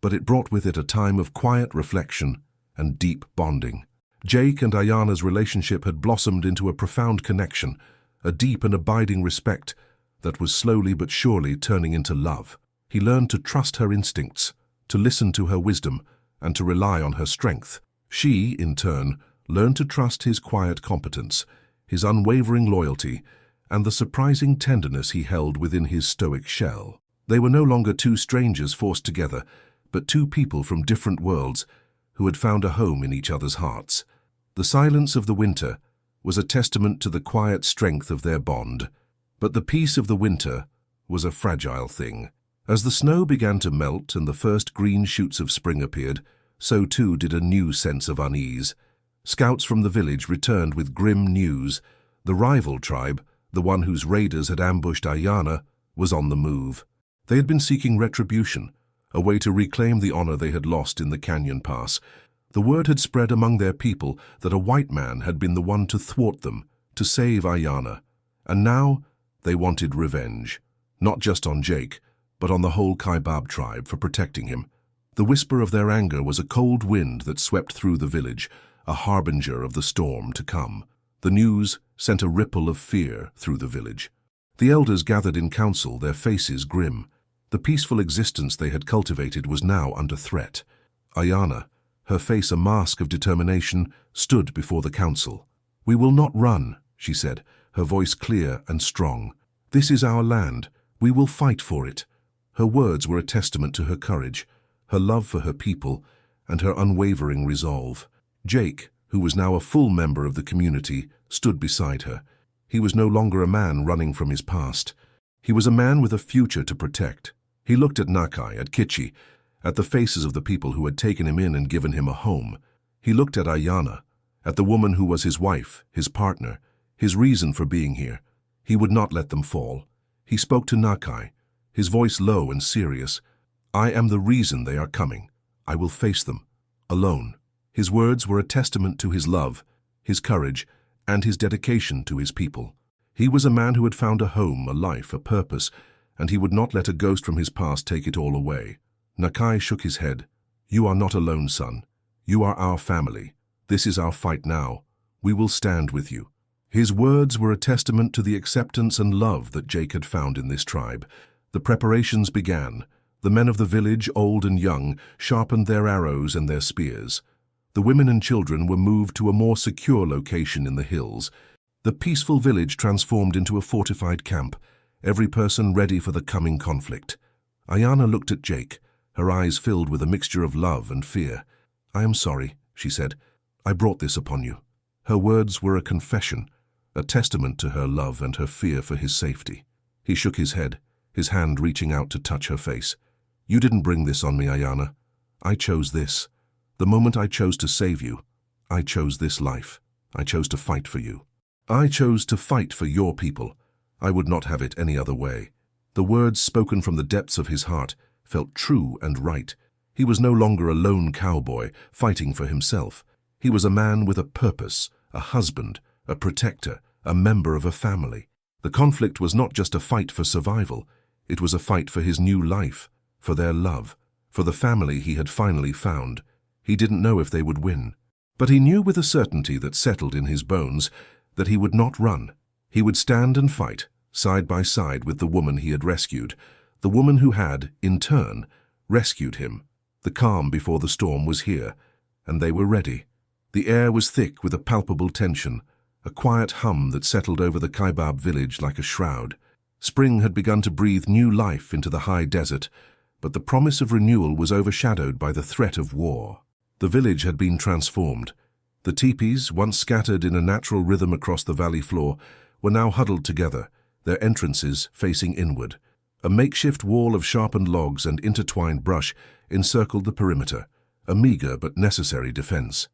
but it brought with it a time of quiet reflection and deep bonding. Jake and Ayanna's relationship had blossomed into a profound connection, a deep and abiding respect that was slowly but surely turning into love. He learned to trust her instincts, to listen to her wisdom, and to rely on her strength. She, in turn, learned to trust his quiet competence, his unwavering loyalty, and the surprising tenderness he held within his stoic shell. They were no longer two strangers forced together, but two people from different worlds who had found a home in each other's hearts. The silence of the winter was a testament to the quiet strength of their bond, but the peace of the winter was a fragile thing. As the snow began to melt and the first green shoots of spring appeared, so too did a new sense of unease. Scouts from the village returned with grim news. The rival tribe, the one whose raiders had ambushed Ayanna, was on the move. They had been seeking retribution, a way to reclaim the honor they had lost in the canyon pass. The word had spread among their people that a white man had been the one to thwart them, to save Ayanna. And now they wanted revenge, not just on Jake, but on the whole Kaibab tribe for protecting him. The whisper of their anger was a cold wind that swept through the village, a harbinger of the storm to come. The news sent a ripple of fear through the village. The elders gathered in council, their faces grim. The peaceful existence they had cultivated was now under threat. Ayanna, her face a mask of determination, stood before the council. "We will not run," she said, her voice clear and strong. "This is our land. We will fight for it." Her words were a testament to her courage, her love for her people, and her unwavering resolve. Jake, who was now a full member of the community, stood beside her. He was no longer a man running from his past. He was a man with a future to protect. He looked at Nakai, at Kichi, at the faces of the people who had taken him in and given him a home. He looked at Ayana, at the woman who was his wife, his partner, his reason for being here. He would not let them fall. He spoke to Nakai, his voice low and serious. I am the reason they are coming. I will face them, alone. His words were a testament to his love, his courage, and his dedication to his people. He was a man who had found a home, a life, a purpose, and he would not let a ghost from his past take it all away. Nakai shook his head. You are not alone, son. You are our family. This is our fight now. We will stand with you. His words were a testament to the acceptance and love that Jake had found in this tribe. The preparations began. The men of the village, old and young, sharpened their arrows and their spears. The women and children were moved to a more secure location in the hills. The peaceful village transformed into a fortified camp, every person ready for the coming conflict. Ayana looked at Jake, her eyes filled with a mixture of love and fear. I am sorry, she said. I brought this upon you. Her words were a confession, a testament to her love and her fear for his safety. He shook his head, his hand reaching out to touch her face. You didn't bring this on me, Ayana. I chose this. The moment I chose to save you, I chose this life. I chose to fight for you. I chose to fight for your people. I would not have it any other way. The words spoken from the depths of his heart felt true and right. He was no longer a lone cowboy fighting for himself. He was a man with a purpose, a husband, a protector, a member of a family. The conflict was not just a fight for survival. It was a fight for his new life, for their love, for the family he had finally found. He didn't know if they would win, but he knew with a certainty that settled in his bones that he would not run. He would stand and fight, side by side with the woman he had rescued, the woman who had, in turn, rescued him. The calm before the storm was here, and they were ready. The air was thick with a palpable tension, a quiet hum that settled over the Kaibab village like a shroud. Spring had begun to breathe new life into the high desert, but the promise of renewal was overshadowed by the threat of war. The village had been transformed. The teepees, once scattered in a natural rhythm across the valley floor, were now huddled together, their entrances facing inward. A makeshift wall of sharpened logs and intertwined brush encircled the perimeter, a meager but necessary defense.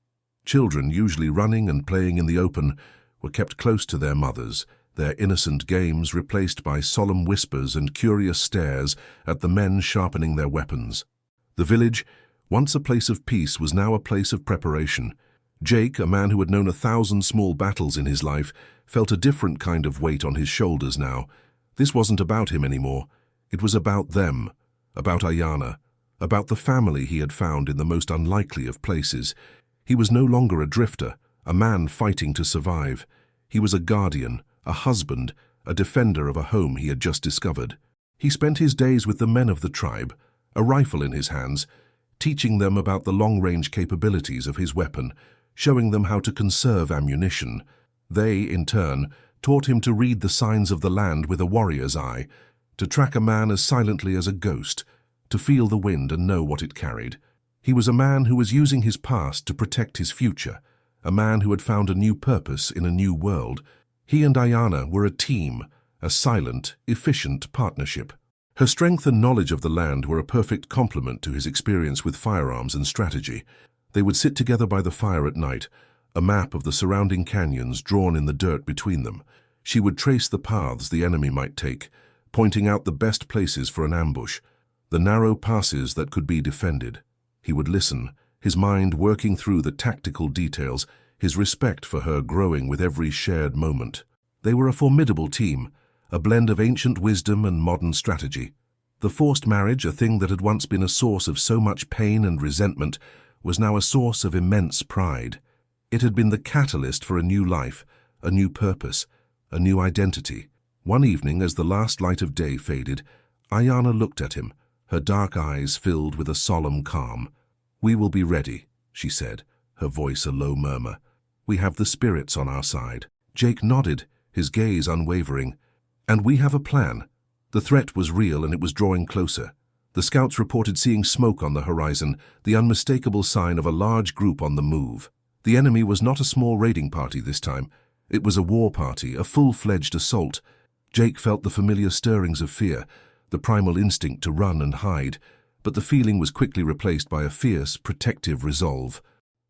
Children, usually running and playing in the open, were kept close to their mothers, their innocent games replaced by solemn whispers and curious stares at the men sharpening their weapons. The village, once a place of peace, was now a place of preparation. Jake, a man who had known 1,000 small battles in his life, felt a different kind of weight on his shoulders now. This wasn't about him anymore. It was about them, about Ayana, about the family he had found in the most unlikely of places. He was no longer a drifter, a man fighting to survive. He was a guardian, a husband, a defender of a home he had just discovered. He spent his days with the men of the tribe, a rifle in his hands, teaching them about the long-range capabilities of his weapon, showing them how to conserve ammunition. They, in turn, taught him to read the signs of the land with a warrior's eye, to track a man as silently as a ghost, to feel the wind and know what it carried. He was a man who was using his past to protect his future, a man who had found a new purpose in a new world. He and Ayana were a team, a silent, efficient partnership. Her strength and knowledge of the land were a perfect complement to his experience with firearms and strategy. They would sit together by the fire at night, a map of the surrounding canyons drawn in the dirt between them. She would trace the paths the enemy might take, pointing out the best places for an ambush, the narrow passes that could be defended. He would listen, his mind working through the tactical details, his respect for her growing with every shared moment. They were a formidable team, a blend of ancient wisdom and modern strategy. The forced marriage, a thing that had once been a source of so much pain and resentment, was now a source of immense pride. It had been the catalyst for a new life, a new purpose, a new identity. One evening, as the last light of day faded, Ayana looked at him, her dark eyes filled with a solemn calm. "We will be ready," she said, her voice a low murmur. "We have the spirits on our side." Jake nodded, his gaze unwavering. "And we have a plan." The threat was real and it was drawing closer. The scouts reported seeing smoke on the horizon, the unmistakable sign of a large group on the move. The enemy was not a small raiding party this time. It was a war party, a full-fledged assault. Jake felt the familiar stirrings of fear, the primal instinct to run and hide, but the feeling was quickly replaced by a fierce, protective resolve.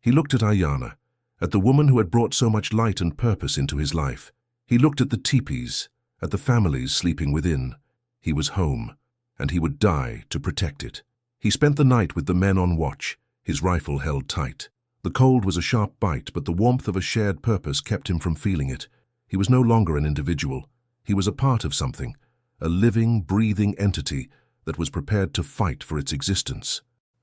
He looked at Ayanna, at the woman who had brought so much light and purpose into his life. He looked at the teepees, at the families sleeping within. He was home, and he would die to protect it. He spent the night with the men on watch, his rifle held tight. The cold was a sharp bite, but the warmth of a shared purpose kept him from feeling it. He was no longer an individual. He was a part of something, a living, breathing entity that was prepared to fight for its existence.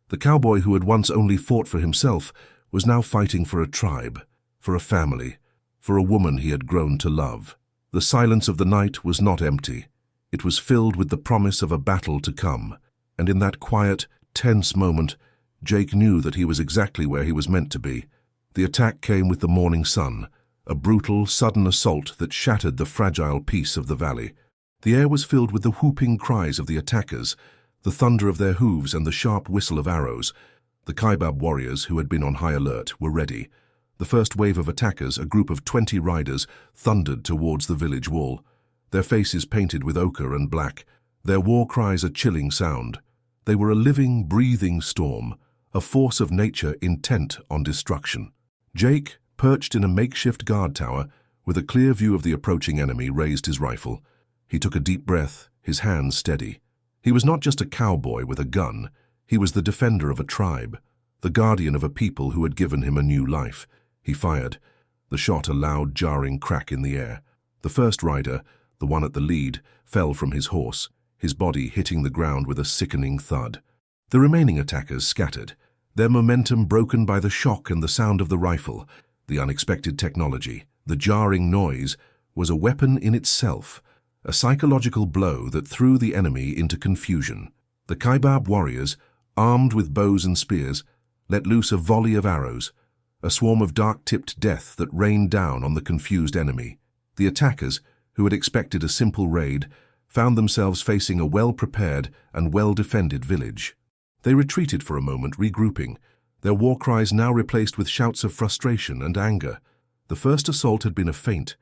The cowboy who had once only fought for himself was now fighting for a tribe, for a family, for a woman he had grown to love. The silence of the night was not empty. It was filled with the promise of a battle to come, and in that quiet, tense moment, Jake knew that he was exactly where he was meant to be. The attack came with the morning sun, a brutal, sudden assault that shattered the fragile peace of the valley. The air was filled with the whooping cries of the attackers, the thunder of their hooves and the sharp whistle of arrows. The Kaibab warriors, who had been on high alert, were ready. The first wave of attackers, a group of 20 riders, thundered towards the village wall, their faces painted with ochre and black, their war cries a chilling sound. They were a living, breathing storm, a force of nature intent on destruction. Jake, perched in a makeshift guard tower, with a clear view of the approaching enemy, raised his rifle. He took a deep breath, his hands steady. He was not just a cowboy with a gun. He was the defender of a tribe, the guardian of a people who had given him a new life. He fired. The shot a loud, jarring crack in the air. The first rider, the one at the lead, fell from his horse, his body hitting the ground with a sickening thud. The remaining attackers scattered, their momentum broken by the shock and the sound of the rifle. The unexpected technology, the jarring noise, was a weapon in itself, a psychological blow that threw the enemy into confusion. The Kaibab warriors, armed with bows and spears, let loose a volley of arrows, a swarm of dark-tipped death that rained down on the confused enemy. The attackers, who had expected a simple raid, found themselves facing a well-prepared and well-defended village. They retreated for a moment, regrouping, their war cries now replaced with shouts of frustration and anger. The first assault had been a feint.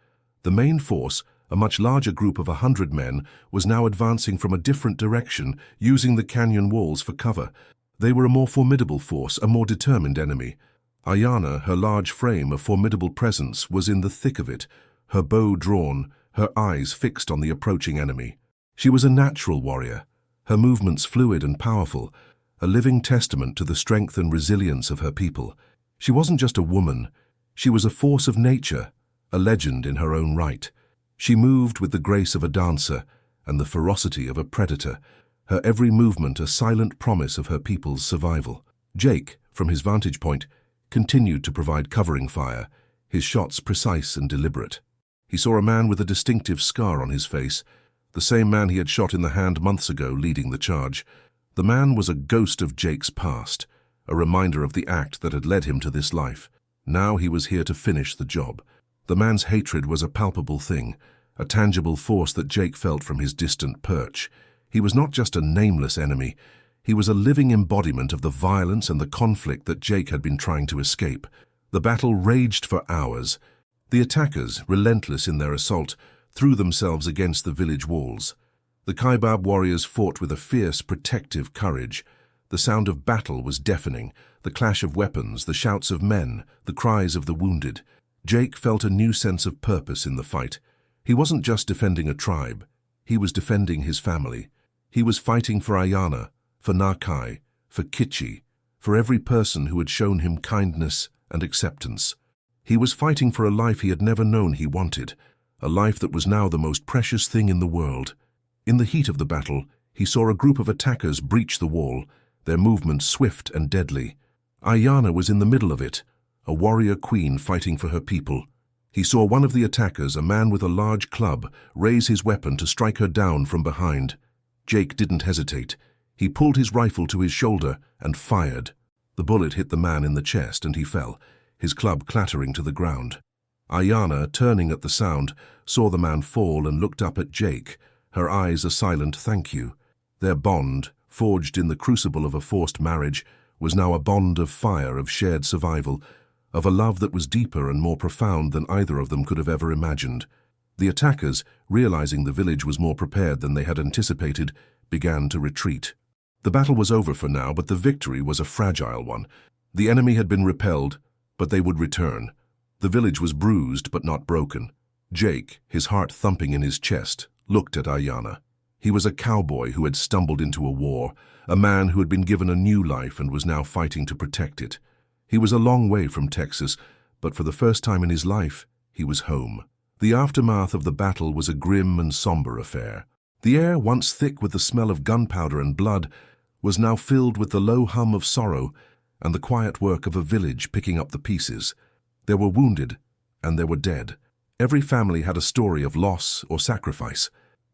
The main force, a much larger group of 100 men, was now advancing from a different direction, using the canyon walls for cover. They were a more formidable force, a more determined enemy. Ayanna, her large frame, a formidable presence, was in the thick of it, her bow drawn, her eyes fixed on the approaching enemy. She was a natural warrior, her movements fluid and powerful, a living testament to the strength and resilience of her people. She wasn't just a woman, she was a force of nature, a legend in her own right. She moved with the grace of a dancer and the ferocity of a predator, her every movement a silent promise of her people's survival. Jake, from his vantage point, continued to provide covering fire, his shots precise and deliberate. He saw a man with a distinctive scar on his face, the same man he had shot in the hand months ago leading the charge. The man was a ghost of Jake's past, a reminder of the act that had led him to this life. Now he was here to finish the job. The man's hatred was a palpable thing, a tangible force that Jake felt from his distant perch. He was not just a nameless enemy, he was a living embodiment of the violence and the conflict that Jake had been trying to escape. The battle raged for hours. The attackers, relentless in their assault, threw themselves against the village walls. The Kaibab warriors fought with a fierce, protective courage. The sound of battle was deafening, the clash of weapons, the shouts of men, the cries of the wounded. Jake felt a new sense of purpose in the fight. He wasn't just defending a tribe, he was defending his family. He was fighting for Ayanna, for Nakai, for Kichi, for every person who had shown him kindness and acceptance. He was fighting for a life he had never known he wanted, a life that was now the most precious thing in the world. In the heat of the battle, he saw a group of attackers breach the wall, their movements swift and deadly. Ayanna was in the middle of it, a warrior queen fighting for her people. He saw one of the attackers, a man with a large club, raise his weapon to strike her down from behind. Jake didn't hesitate. He pulled his rifle to his shoulder and fired. The bullet hit the man in the chest and he fell, his club clattering to the ground. Ayanna, turning at the sound, saw the man fall and looked up at Jake, her eyes a silent thank you. Their bond, forged in the crucible of a forced marriage, was now a bond of fire, of shared survival, of a love that was deeper and more profound than either of them could have ever imagined. The attackers, realizing the village was more prepared than they had anticipated, began to retreat. The battle was over for now, but the victory was a fragile one. The enemy had been repelled, but they would return. The village was bruised but not broken. Jake, his heart thumping in his chest, looked at Ayanna. He was a cowboy who had stumbled into a war, a man who had been given a new life and was now fighting to protect it. He was a long way from Texas, but for the first time in his life, he was home. The aftermath of the battle was a grim and somber affair. The air, once thick with the smell of gunpowder and blood, was now filled with the low hum of sorrow and the quiet work of a village picking up the pieces. There were wounded, and there were dead. Every family had a story of loss or sacrifice.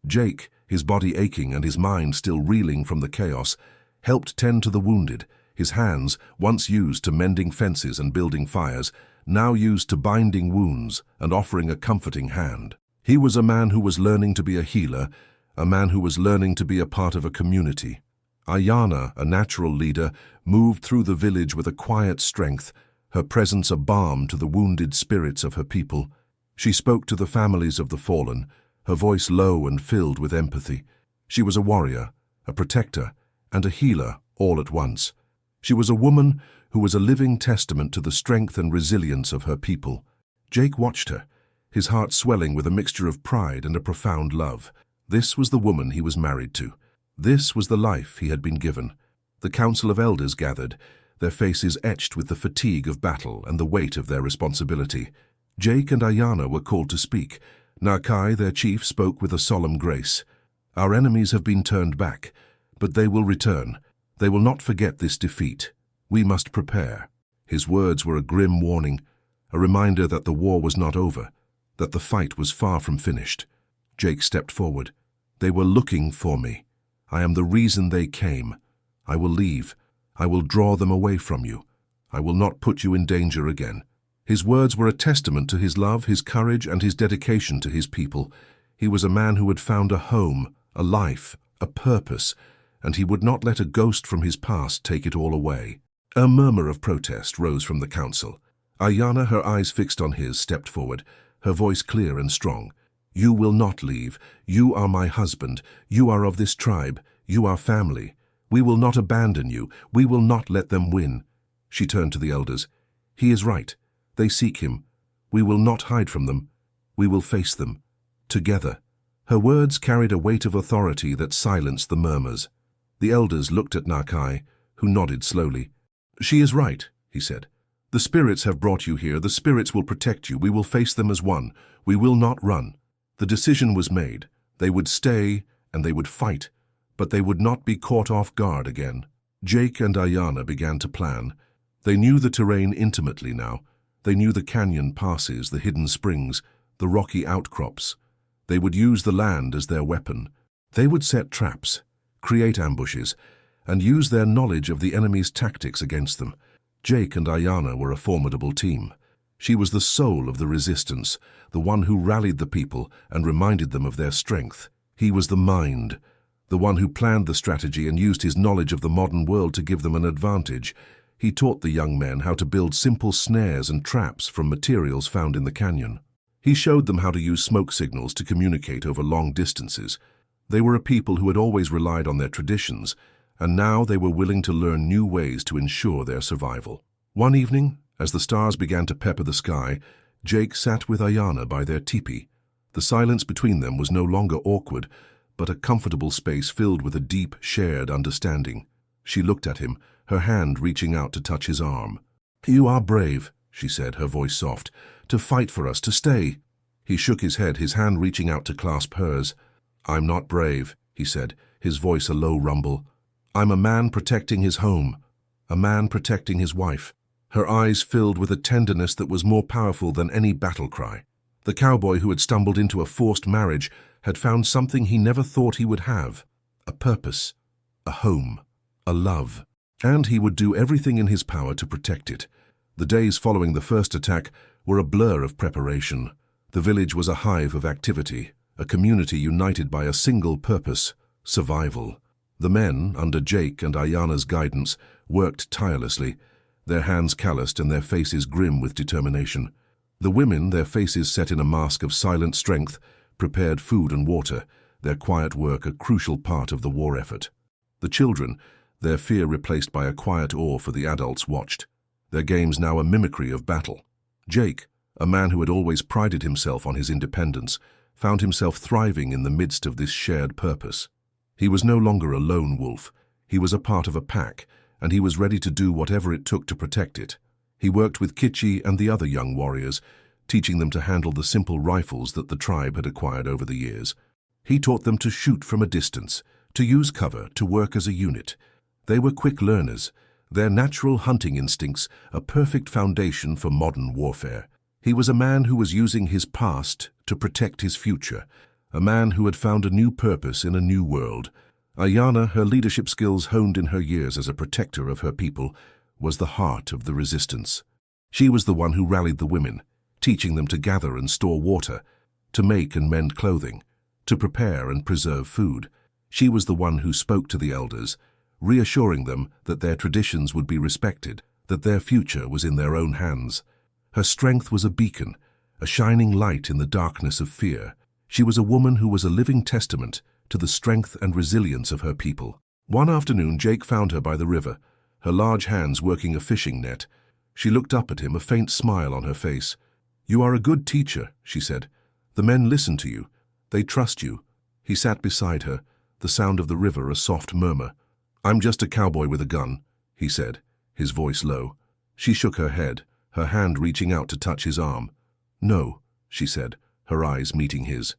Jake, his body aching and his mind still reeling from the chaos, helped tend to the wounded, his hands, once used to mending fences and building fires, now used to binding wounds and offering a comforting hand. He was a man who was learning to be a healer, a man who was learning to be a part of a community. Ayanna, a natural leader, moved through the village with a quiet strength, her presence a balm to the wounded spirits of her people. She spoke to the families of the fallen, her voice low and filled with empathy. She was a warrior, a protector, and a healer all at once. She was a woman who was a living testament to the strength and resilience of her people. Jake watched her, his heart swelling with a mixture of pride and a profound love. This was the woman he was married to. This was the life he had been given. The council of elders gathered, their faces etched with the fatigue of battle and the weight of their responsibility. Jake and Ayanna were called to speak. Nakai, their chief, spoke with a solemn grace. Our enemies have been turned back, but they will return. They will not forget this defeat. We must prepare. His words were a grim warning, a reminder that the war was not over, that the fight was far from finished. Jake stepped forward. They were looking for me. I am the reason they came. I will leave. I will draw them away from you. I will not put you in danger again. His words were a testament to his love, his courage, and his dedication to his people. He was a man who had found a home, a life, a purpose, and he would not let a ghost from his past take it all away. A murmur of protest rose from the council. Ayanna, her eyes fixed on his, stepped forward, her voice clear and strong. You will not leave. You are my husband. You are of this tribe. You are family. We will not abandon you. We will not let them win. She turned to the elders. He is right. They seek him. We will not hide from them. We will face them. Together. Her words carried a weight of authority that silenced the murmurs. The elders looked at Nakai, who nodded slowly. She is right, he said. The spirits have brought you here. The spirits will protect you. We will face them as one. We will not run. The decision was made. They would stay and they would fight, but they would not be caught off guard again. Jake and Ayanna began to plan. They knew the terrain intimately now. They knew the canyon passes, the hidden springs, the rocky outcrops. They would use the land as their weapon. They would set traps, create ambushes, and use their knowledge of the enemy's tactics against them. Jake and Ayanna were a formidable team. She was the soul of the resistance, the one who rallied the people and reminded them of their strength. He was the mind, the one who planned the strategy and used his knowledge of the modern world to give them an advantage. He taught the young men how to build simple snares and traps from materials found in the canyon. He showed them how to use smoke signals to communicate over long distances. They were a people who had always relied on their traditions, and now they were willing to learn new ways to ensure their survival. One evening, as the stars began to pepper the sky, Jake sat with Ayanna by their teepee. The silence between them was no longer awkward, but a comfortable space filled with a deep, shared understanding. She looked at him, her hand reaching out to touch his arm. You are brave, she said, her voice soft, to fight for us, to stay. He shook his head, his hand reaching out to clasp hers. I'm not brave, he said, his voice a low rumble. I'm a man protecting his home, a man protecting his wife. Her eyes filled with a tenderness that was more powerful than any battle cry. The cowboy who had stumbled into a forced marriage had found something he never thought he would have, a purpose, a home, a love, and he would do everything in his power to protect it. The days following the first attack were a blur of preparation. The village was a hive of activity, a community united by a single purpose, survival. The men, under Jake and Ayanna's guidance, worked tirelessly, their hands calloused and their faces grim with determination. The women, their faces set in a mask of silent strength, prepared food and water, their quiet work a crucial part of the war effort. The children, their fear replaced by a quiet awe for the adults, watched, their games now a mimicry of battle. Jake, a man who had always prided himself on his independence, found himself thriving in the midst of this shared purpose. He was no longer a lone wolf. He was a part of a pack, and he was ready to do whatever it took to protect it. He worked with Kitchi and the other young warriors, teaching them to handle the simple rifles that the tribe had acquired over the years. He taught them to shoot from a distance, to use cover, to work as a unit. They were quick learners, their natural hunting instincts a perfect foundation for modern warfare. He was a man who was using his past to protect his future, a man who had found a new purpose in a new world. Ayana, her leadership skills honed in her years as a protector of her people, was the heart of the resistance. She was the one who rallied the women, teaching them to gather and store water, to make and mend clothing, to prepare and preserve food. She was the one who spoke to the elders, reassuring them that their traditions would be respected, that their future was in their own hands. Her strength was a beacon, a shining light in the darkness of fear. She was a woman who was a living testament to the strength and resilience of her people. One afternoon, Jake found her by the river, her large hands working a fishing net. She looked up at him, a faint smile on her face. "You are a good teacher," she said. "The men listen to you. They trust you." He sat beside her, the sound of the river a soft murmur. "I'm just a cowboy with a gun," he said, his voice low. She shook her head, her hand reaching out to touch his arm. "No," she said, her eyes meeting his.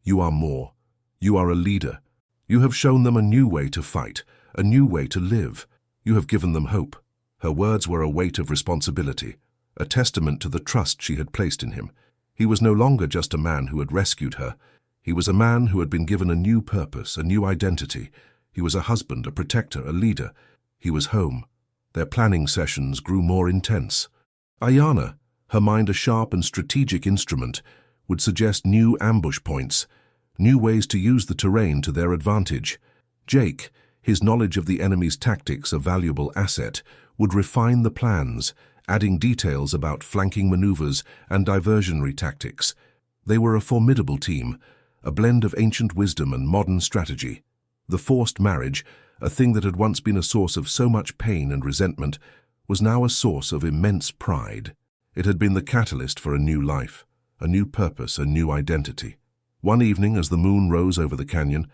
"You are more. You are a leader. You have shown them a new way to fight, a new way to live. You have given them hope." Her words were a weight of responsibility, a testament to the trust she had placed in him. He was no longer just a man who had rescued her. He was a man who had been given a new purpose, a new identity. He was a husband, a protector, a leader. He was home. Their planning sessions grew more intense. Ayana, her mind a sharp and strategic instrument, would suggest new ambush points, new ways to use the terrain to their advantage. Jake, his knowledge of the enemy's tactics a valuable asset, would refine the plans, adding details about flanking maneuvers and diversionary tactics. They were a formidable team, a blend of ancient wisdom and modern strategy. The forced marriage, a thing that had once been a source of so much pain and resentment, was now a source of immense pride. It had been the catalyst for a new life, a new purpose, a new identity. One evening, as the moon rose over the canyon,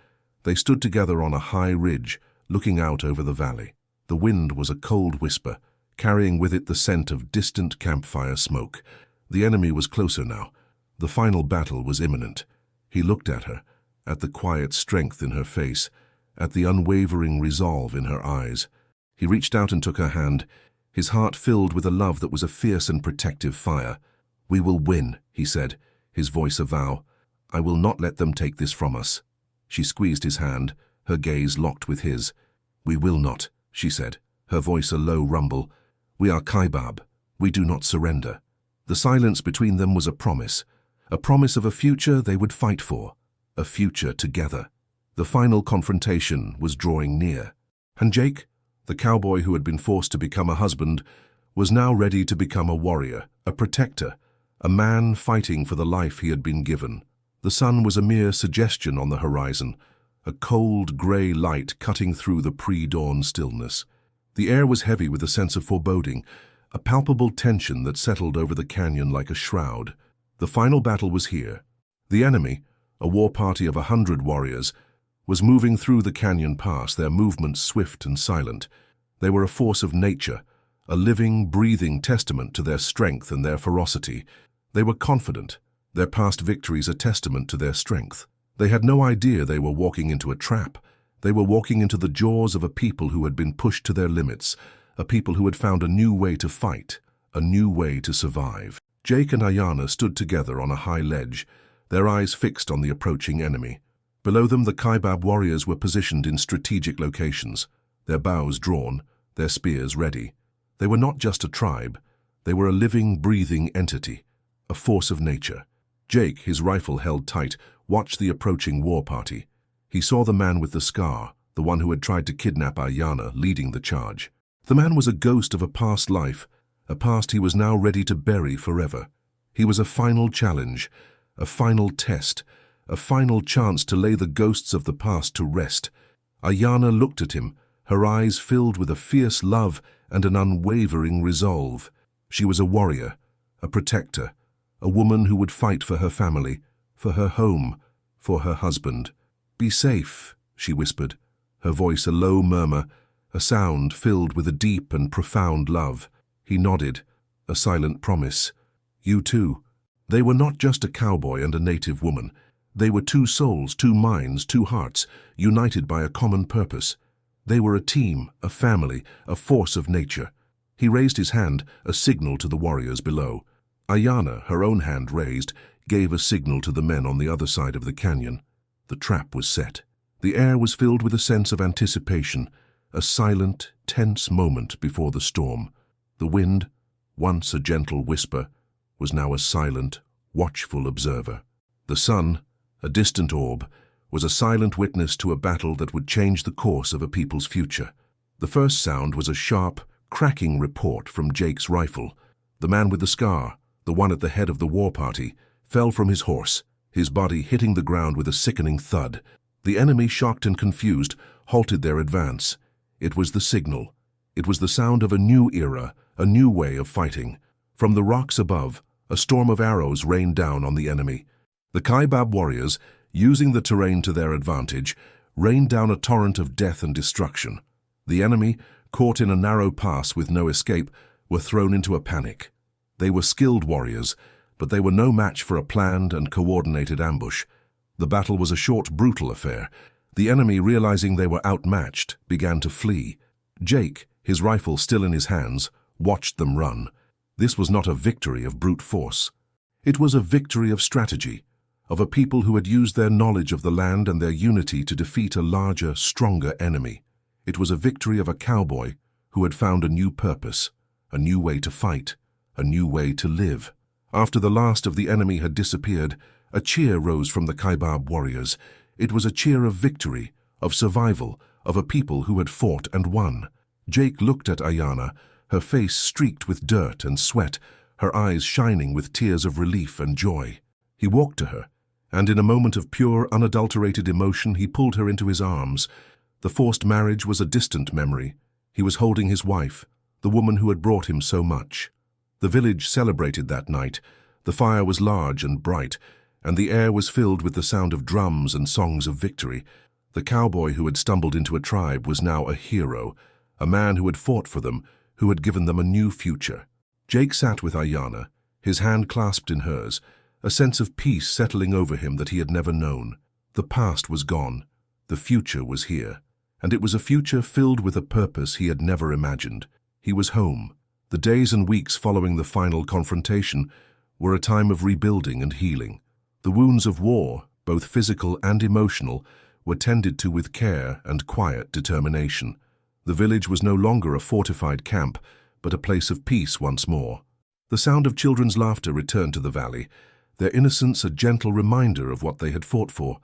they stood together on a high ridge, looking out over the valley. The wind was a cold whisper, carrying with it the scent of distant campfire smoke. The enemy was closer now. The final battle was imminent. He looked at her, at the quiet strength in her face, at the unwavering resolve in her eyes. He reached out and took her hand, his heart filled with a love that was a fierce and protective fire. "We will win," he said, his voice a vow. "I will not let them take this from us." She squeezed his hand, her gaze locked with his. "We will not," she said, her voice a low rumble. "We are Kaibab. We do not surrender." The silence between them was a promise of a future they would fight for, a future together. The final confrontation was drawing near. And Jake, the cowboy who had been forced to become a husband, was now ready to become a warrior, a protector, a man fighting for the life he had been given. The sun was a mere suggestion on the horizon, a cold grey light cutting through the pre-dawn stillness. The air was heavy with a sense of foreboding, a palpable tension that settled over the canyon like a shroud. The final battle was here. The enemy, a war party of 100 warriors, was moving through the canyon pass, their movements swift and silent. They were a force of nature, a living, breathing testament to their strength and their ferocity. They were confident, their past victories a testament to their strength. They had no idea they were walking into a trap. They were walking into the jaws of a people who had been pushed to their limits, a people who had found a new way to fight, a new way to survive. Jake and Ayana stood together on a high ledge, their eyes fixed on the approaching enemy. Below them, the Kaibab warriors were positioned in strategic locations, their bows drawn, their spears ready. They were not just a tribe. They were a living, breathing entity, a force of nature. Jake, his rifle held tight, watched the approaching war party. He saw the man with the scar, the one who had tried to kidnap Ayana, leading the charge. The man was a ghost of a past life, a past he was now ready to bury forever. He was a final challenge, a final test, a final chance to lay the ghosts of the past to rest. Ayanna looked at him, her eyes filled with a fierce love and an unwavering resolve. She was a warrior, a protector, a woman who would fight for her family, for her home, for her husband. "Be safe," she whispered, her voice a low murmur, a sound filled with a deep and profound love. He nodded, a silent promise. "You too." They were not just a cowboy and a native woman. They were two souls, two minds, two hearts, united by a common purpose. They were a team, a family, a force of nature. He raised his hand, a signal to the warriors below. Ayanna, her own hand raised, gave a signal to the men on the other side of the canyon. The trap was set. The air was filled with a sense of anticipation, a silent, tense moment before the storm. The wind, once a gentle whisper, was now a silent, watchful observer. The sun, a distant orb, was a silent witness to a battle that would change the course of a people's future. The first sound was a sharp, cracking report from Jake's rifle. The man with the scar, the one at the head of the war party, fell from his horse, his body hitting the ground with a sickening thud. The enemy, shocked and confused, halted their advance. It was the signal. It was the sound of a new era, a new way of fighting. From the rocks above, a storm of arrows rained down on the enemy. The Kaibab warriors, using the terrain to their advantage, rained down a torrent of death and destruction. The enemy, caught in a narrow pass with no escape, were thrown into a panic. They were skilled warriors, but they were no match for a planned and coordinated ambush. The battle was a short, brutal affair. The enemy, realizing they were outmatched, began to flee. Jake, his rifle still in his hands, watched them run. This was not a victory of brute force. It was a victory of strategy, of a people who had used their knowledge of the land and their unity to defeat a larger, stronger enemy. It was a victory of a cowboy who had found a new purpose, a new way to fight, a new way to live. After the last of the enemy had disappeared, a cheer rose from the Kaibab warriors. It was a cheer of victory, of survival, of a people who had fought and won. Jake looked at Ayanna, her face streaked with dirt and sweat, her eyes shining with tears of relief and joy. He walked to her, and in a moment of pure, unadulterated emotion, he pulled her into his arms. The forced marriage was a distant memory. He was holding his wife, the woman who had brought him so much. The village celebrated that night. The fire was large and bright, and the air was filled with the sound of drums and songs of victory. The cowboy who had stumbled into a tribe was now a hero, a man who had fought for them, who had given them a new future. Jake sat with Ayanna, his hand clasped in hers, a sense of peace settling over him that he had never known. The past was gone. The future was here. And it was a future filled with a purpose he had never imagined. He was home. The days and weeks following the final confrontation were a time of rebuilding and healing. The wounds of war, both physical and emotional, were tended to with care and quiet determination. The village was no longer a fortified camp, but a place of peace once more. The sound of children's laughter returned to the valley, their innocence a gentle reminder of what they had fought for.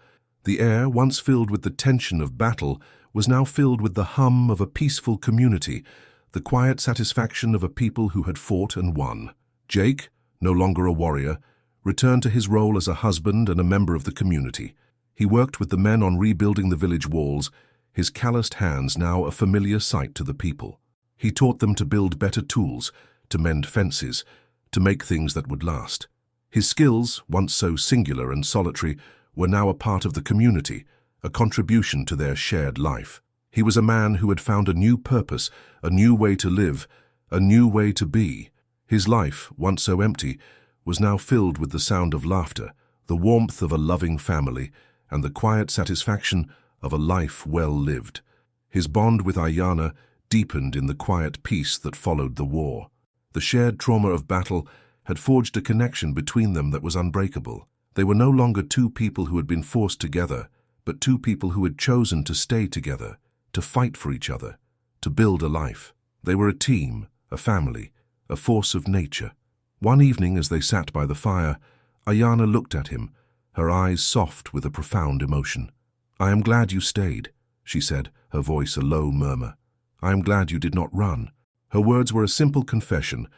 The air, once filled with the tension of battle, was now filled with the hum of a peaceful community, the quiet satisfaction of a people who had fought and won. Jake, no longer a warrior, returned to his role as a husband and a member of the community. He worked with the men on rebuilding the village walls, his calloused hands now a familiar sight to the people. He taught them to build better tools, to mend fences, to make things that would last. His skills, once so singular and solitary, were now a part of the community, a contribution to their shared life. He was a man who had found a new purpose, a new way to live, a new way to be. His life, once so empty, was now filled with the sound of laughter, the warmth of a loving family, and the quiet satisfaction of a life well lived. His bond with Ayanna deepened in the quiet peace that followed the war. The shared trauma of battle had forged a connection between them that was unbreakable. They were no longer two people who had been forced together, but two people who had chosen to stay together, to fight for each other, to build a life. They were a team, a family, a force of nature. One evening as they sat by the fire, Ayanna looked at him, her eyes soft with a profound emotion. "I am glad you stayed," she said, her voice a low murmur. "I am glad you did not run." Her words were a simple confession,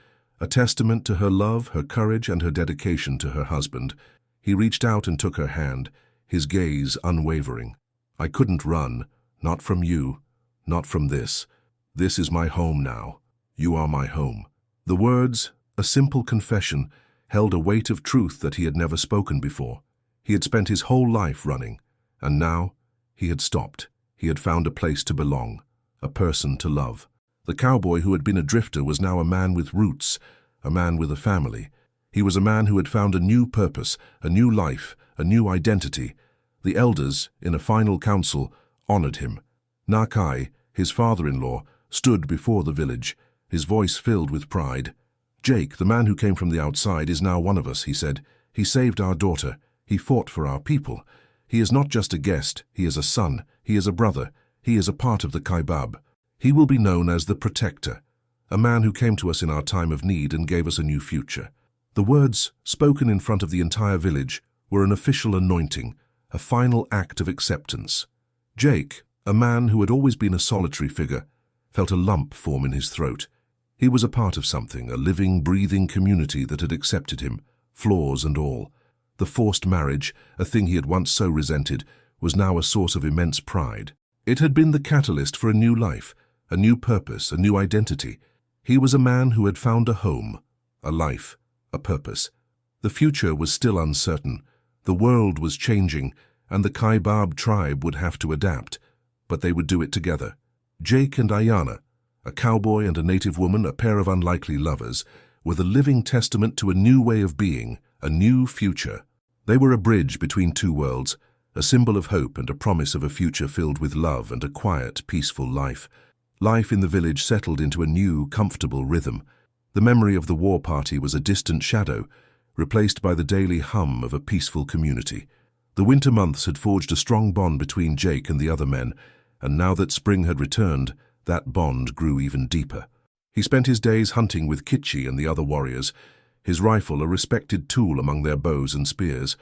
a testament to her love, her courage, and her dedication to her husband. He reached out and took her hand, his gaze unwavering. "I couldn't run, not from you, not from this. This is my home now. You are my home." The words, a simple confession, held a weight of truth that he had never spoken before. He had spent his whole life running, and now he had stopped. He had found a place to belong, a person to love. The cowboy who had been a drifter was now a man with roots, a man with a family. He was a man who had found a new purpose, a new life, a new identity. The elders, in a final council, honored him. Nakai, his father-in-law, stood before the village, his voice filled with pride. "Jake, the man who came from the outside, is now one of us," he said. "He saved our daughter. He fought for our people. He is not just a guest, he is a son, he is a brother, he is a part of the Kaibab. He will be known as the Protector, a man who came to us in our time of need and gave us a new future." The words, spoken in front of the entire village, were an official anointing, a final act of acceptance. Jake, a man who had always been a solitary figure, felt a lump form in his throat. He was a part of something, a living, breathing community that had accepted him, flaws and all. The forced marriage, a thing he had once so resented, was now a source of immense pride. It had been the catalyst for a new life, a new purpose, a new identity. He was a man who had found a home, a life, a purpose. The future was still uncertain. The world was changing, and the Kaibab tribe would have to adapt, but they would do it together. Jake and Ayana, a cowboy and a native woman, a pair of unlikely lovers, were the living testament to a new way of being, a new future. They were a bridge between two worlds, a symbol of hope and a promise of a future filled with love and a quiet, peaceful life. Life in the village settled into a new, comfortable rhythm. The memory of the war party was a distant shadow, replaced by the daily hum of a peaceful community. The winter months had forged a strong bond between Jake and the other men, and now that spring had returned, that bond grew even deeper. He spent his days hunting with Kitchi and the other warriors, his rifle a respected tool among their bows and spears.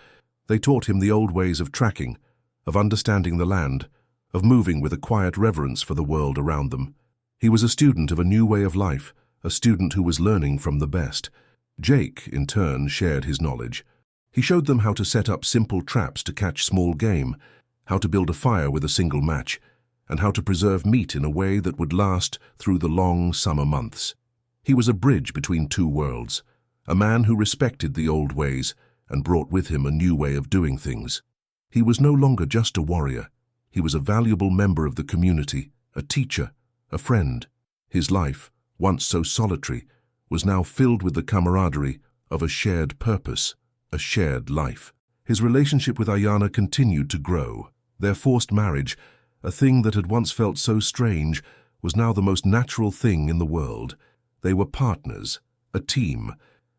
They taught him the old ways of tracking, of understanding the land, of moving with a quiet reverence for the world around them. He was a student of a new way of life, a student who was learning from the best. Jake, in turn, shared his knowledge. He showed them how to set up simple traps to catch small game, how to build a fire with a single match, and how to preserve meat in a way that would last through the long summer months. He was a bridge between two worlds, a man who respected the old ways and brought with him a new way of doing things. He was no longer just a warrior. He was a valuable member of the community, a teacher, a friend. His life, once so solitary, was now filled with the camaraderie of a shared purpose, a shared life. His relationship with Ayana continued to grow. Their forced marriage, a thing that had once felt so strange, was now the most natural thing in the world. They were partners, a team.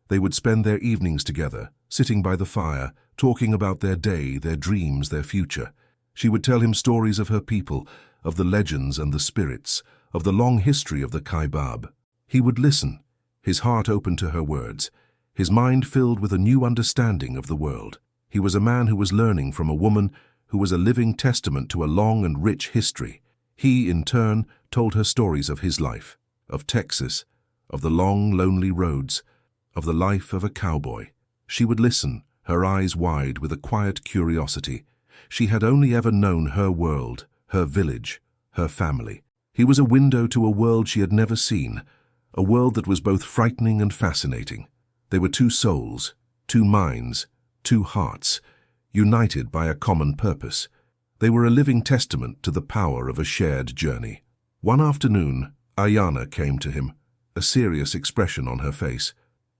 They would spend their evenings together, sitting by the fire, talking about their day, their dreams, their future. She would tell him stories of her people, of the legends and the spirits, of the long history of the Kaibab. He would listen, his heart open to her words, his mind filled with a new understanding of the world. He was a man who was learning from a woman who was a living testament to a long and rich history. He, in turn, told her stories of his life, of Texas, of the long, lonely roads, of the life of a cowboy. She would listen, her eyes wide with a quiet curiosity. She had only ever known her world, her village, her family. He was a window to a world she had never seen, a world that was both frightening and fascinating. They were two souls, two minds, two hearts, united by a common purpose. They were a living testament to the power of a shared journey. One afternoon, Ayana came to him, a serious expression on her face.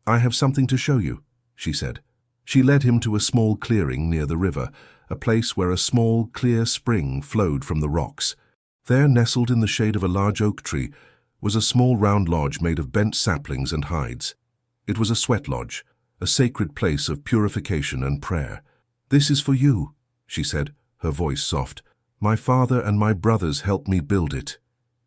"I have something to show you," she said. She led him to a small clearing near the river, a place where a small, clear spring flowed from the rocks. There, nestled in the shade of a large oak tree, was a small round lodge made of bent saplings and hides. It was a sweat lodge, a sacred place of purification and prayer. "This is for you," she said, her voice soft. "My father and my brothers helped me build it.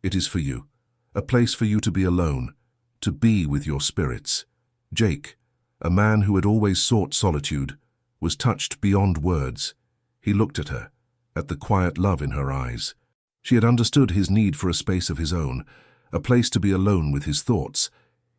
It is for you, a place for you to be alone, to be with your spirits." Jake, a man who had always sought solitude, was touched beyond words. He looked at her, at the quiet love in her eyes. She had understood his need for a space of his own, a place to be alone with his thoughts.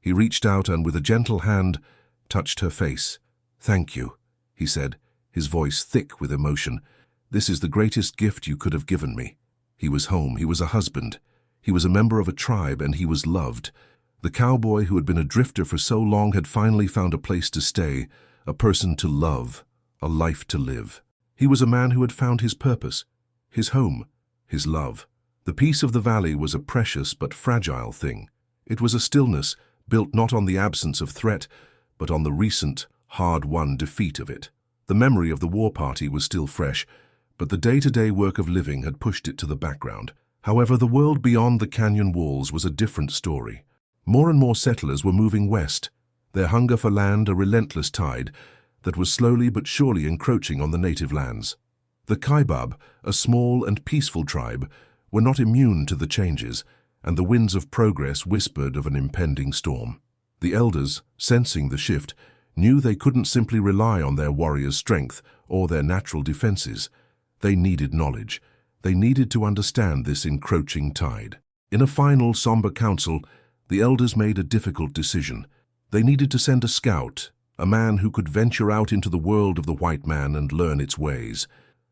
He reached out and, with a gentle hand, touched her face. "Thank you," he said, his voice thick with emotion. "This is the greatest gift you could have given me." He was home, he was a husband, he was a member of a tribe, and he was loved. The cowboy who had been a drifter for so long had finally found a place to stay, a person to love, a life to live. He was a man who had found his purpose, his home, his love. The peace of the valley was a precious but fragile thing. It was a stillness built not on the absence of threat, but on the recent, hard-won defeat of it. The memory of the war party was still fresh, but the day-to-day work of living had pushed it to the background. However, the world beyond the canyon walls was a different story. More and more settlers were moving west, their hunger for land a relentless tide that was slowly but surely encroaching on the native lands. The Kaibab, a small and peaceful tribe, were not immune to the changes, and the winds of progress whispered of an impending storm. The elders, sensing the shift, knew they couldn't simply rely on their warriors' strength or their natural defenses. They needed knowledge. They needed to understand this encroaching tide. In a final, somber council, the elders made a difficult decision. They needed to send a scout, a man who could venture out into the world of the white man and learn its ways,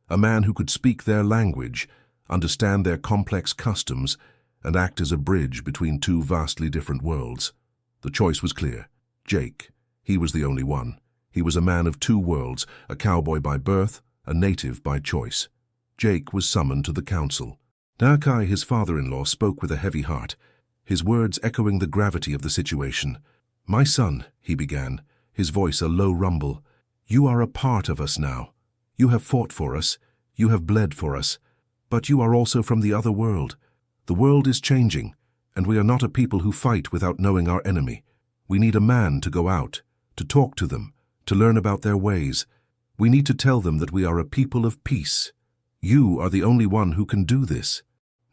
a man who could speak their language, understand their complex customs, and act as a bridge between two vastly different worlds. The choice was clear. Jake. He was the only one. He was a man of two worlds, a cowboy by birth, a native by choice. Jake was summoned to the council. Nakai, his father-in-law, spoke with a heavy heart, his words echoing the gravity of the situation. "My son," he began, his voice a low rumble, "you are a part of us now. You have fought for us, you have bled for us, but you are also from the other world. The world is changing, and we are not a people who fight without knowing our enemy. We need a man to go out, to talk to them, to learn about their ways. We need to tell them that we are a people of peace. You are the only one who can do this."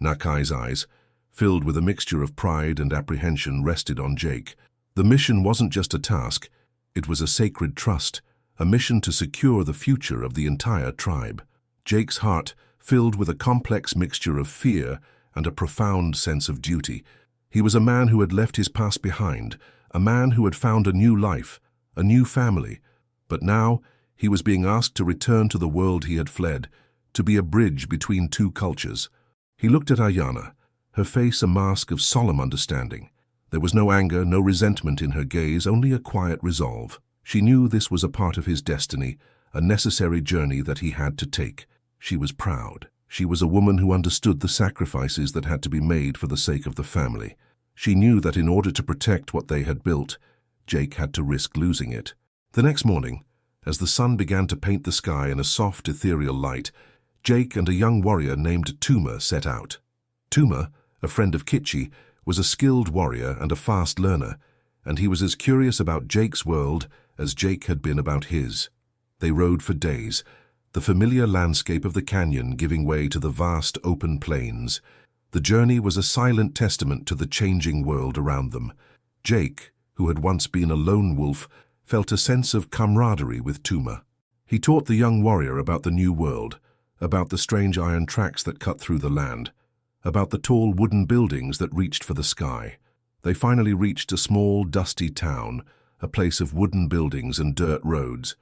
Nakai's eyes, filled with a mixture of pride and apprehension, rested on Jake. The mission wasn't just a task, it was a sacred trust, a mission to secure the future of the entire tribe. Jake's heart filled with a complex mixture of fear and a profound sense of duty. He was a man who had left his past behind, a man who had found a new life, a new family, but now he was being asked to return to the world he had fled, to be a bridge between two cultures. He looked at Ayana, her face a mask of solemn understanding. There was no anger, no resentment in her gaze, only a quiet resolve. She knew this was a part of his destiny, a necessary journey that he had to take. She was proud. She was a woman who understood the sacrifices that had to be made for the sake of the family. She knew that in order to protect what they had built, Jake had to risk losing it. The next morning, as the sun began to paint the sky in a soft, ethereal light, Jake and a young warrior named Tuma set out. Tuma, a friend of Kitchi, was a skilled warrior and a fast learner, and he was as curious about Jake's world as Jake had been about his. They rode for days, the familiar landscape of the canyon giving way to the vast open plains. The journey was a silent testament to the changing world around them. Jake, who had once been a lone wolf, felt a sense of camaraderie with Tuma. He taught the young warrior about the new world, about the strange iron tracks that cut through the land, about the tall wooden buildings that reached for the sky. They finally reached a small, dusty town, a place of wooden buildings and dirt roads.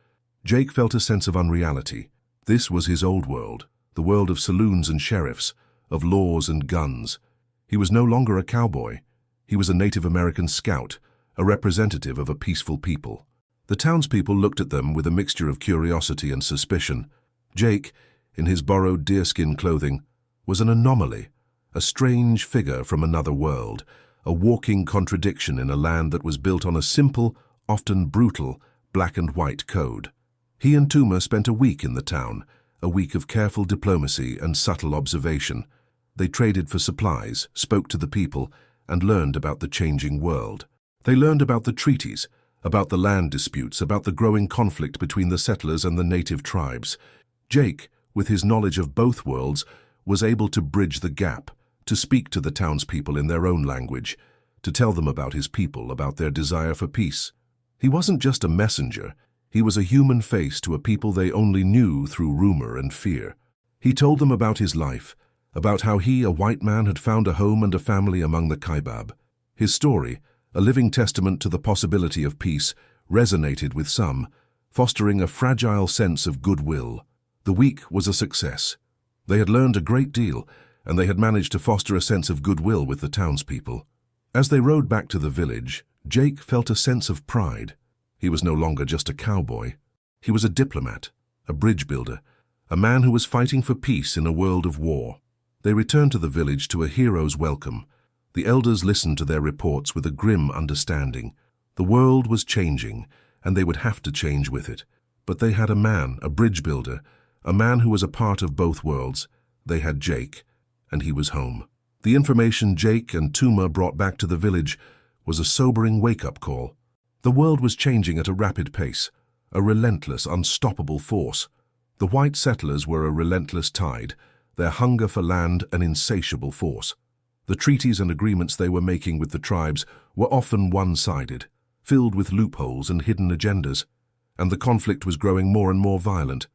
Jake felt a sense of unreality. This was his old world, the world of saloons and sheriffs, of laws and guns. He was no longer a cowboy. He was a Native American scout, a representative of a peaceful people. The townspeople looked at them with a mixture of curiosity and suspicion. Jake, in his borrowed deerskin clothing, was an anomaly, a strange figure from another world, a walking contradiction in a land that was built on a simple, often brutal, black and white code. He and Tuma spent a week in the town, a week of careful diplomacy and subtle observation. They traded for supplies, spoke to the people, and learned about the changing world. They learned about the treaties, about the land disputes, about the growing conflict between the settlers and the native tribes. Jake, with his knowledge of both worlds, was able to bridge the gap, to speak to the townspeople in their own language, to tell them about his people, about their desire for peace. He wasn't just a messenger, he was a human face to a people they only knew through rumor and fear. He told them about his life, about how he, a white man, had found a home and a family among the Kaibab. His story, a living testament to the possibility of peace, resonated with some, fostering a fragile sense of goodwill. The week was a success. They had learned a great deal, and they had managed to foster a sense of goodwill with the townspeople. As they rode back to the village, Jake felt a sense of pride. He was no longer just a cowboy. He was a diplomat, a bridge builder, a man who was fighting for peace in a world of war. They returned to the village to a hero's welcome. The elders listened to their reports with a grim understanding. The world was changing, and they would have to change with it. But they had a man, a bridge builder, a man who was a part of both worlds. They had Jake, and he was home. The information Jake and Tuma brought back to the village was a sobering wake-up call. The world was changing at a rapid pace, a relentless, unstoppable force. The white settlers were a relentless tide, their hunger for land an insatiable force. The treaties and agreements they were making with the tribes were often one-sided, filled with loopholes and hidden agendas, and the conflict was growing more and more violent.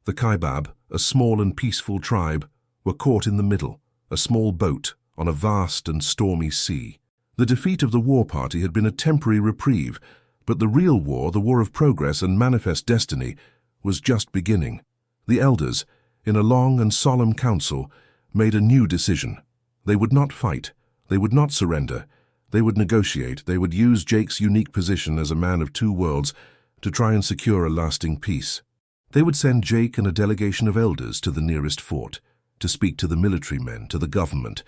The Kaibab, a small and peaceful tribe, were caught in the middle, a small boat on a vast and stormy sea. The defeat of the war party had been a temporary reprieve, but the real war, the war of progress and manifest destiny, was just beginning. The elders, in a long and solemn council, made a new decision. They would not fight. They would not surrender. They would negotiate. They would use Jake's unique position as a man of two worlds to try and secure a lasting peace. They would send Jake and a delegation of elders to the nearest fort, to speak to the military men, to the government,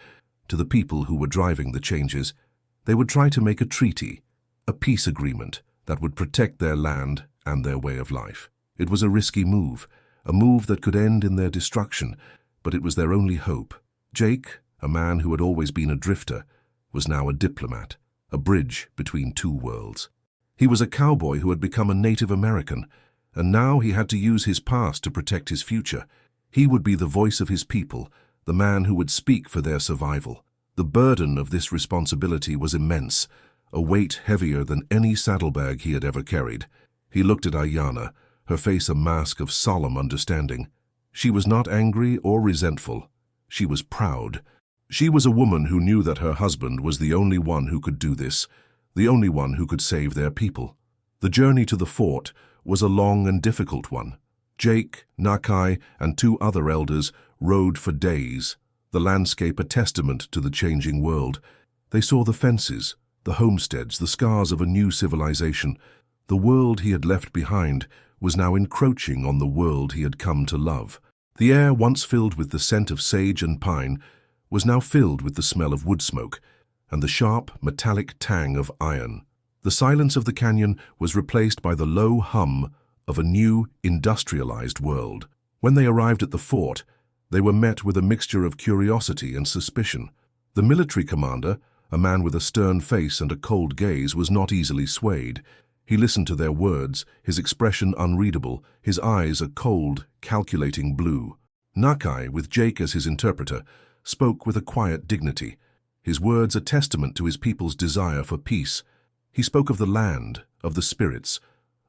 to the people who were driving the changes. They would try to make a treaty, a peace agreement that would protect their land and their way of life. It was a risky move, a move that could end in their destruction, but it was their only hope. Jake, a man who had always been a drifter, was now a diplomat, a bridge between two worlds. He was a cowboy who had become a Native American, and now he had to use his past to protect his future. He would be the voice of his people, the man who would speak for their survival. The burden of this responsibility was immense, a weight heavier than any saddlebag he had ever carried. He looked at Ayanna, her face a mask of solemn understanding. She was not angry or resentful. She was proud. She was a woman who knew that her husband was the only one who could do this, the only one who could save their people. The journey to the fort was a long and difficult one. Jake, Nakai, and two other elders rode for days, the landscape a testament to the changing world. They saw the fences, the homesteads, the scars of a new civilization. The world he had left behind was now encroaching on the world he had come to love. The air, once filled with the scent of sage and pine, was now filled with the smell of wood smoke and the sharp, metallic tang of iron. The silence of the canyon was replaced by the low hum of a new, industrialized world. When they arrived at the fort, they were met with a mixture of curiosity and suspicion. The military commander, a man with a stern face and a cold gaze, was not easily swayed. He listened to their words, his expression unreadable, his eyes a cold, calculating blue. Nakai, with Jake as his interpreter, spoke with a quiet dignity, his words a testament to his people's desire for peace. He spoke of the land, of the spirits,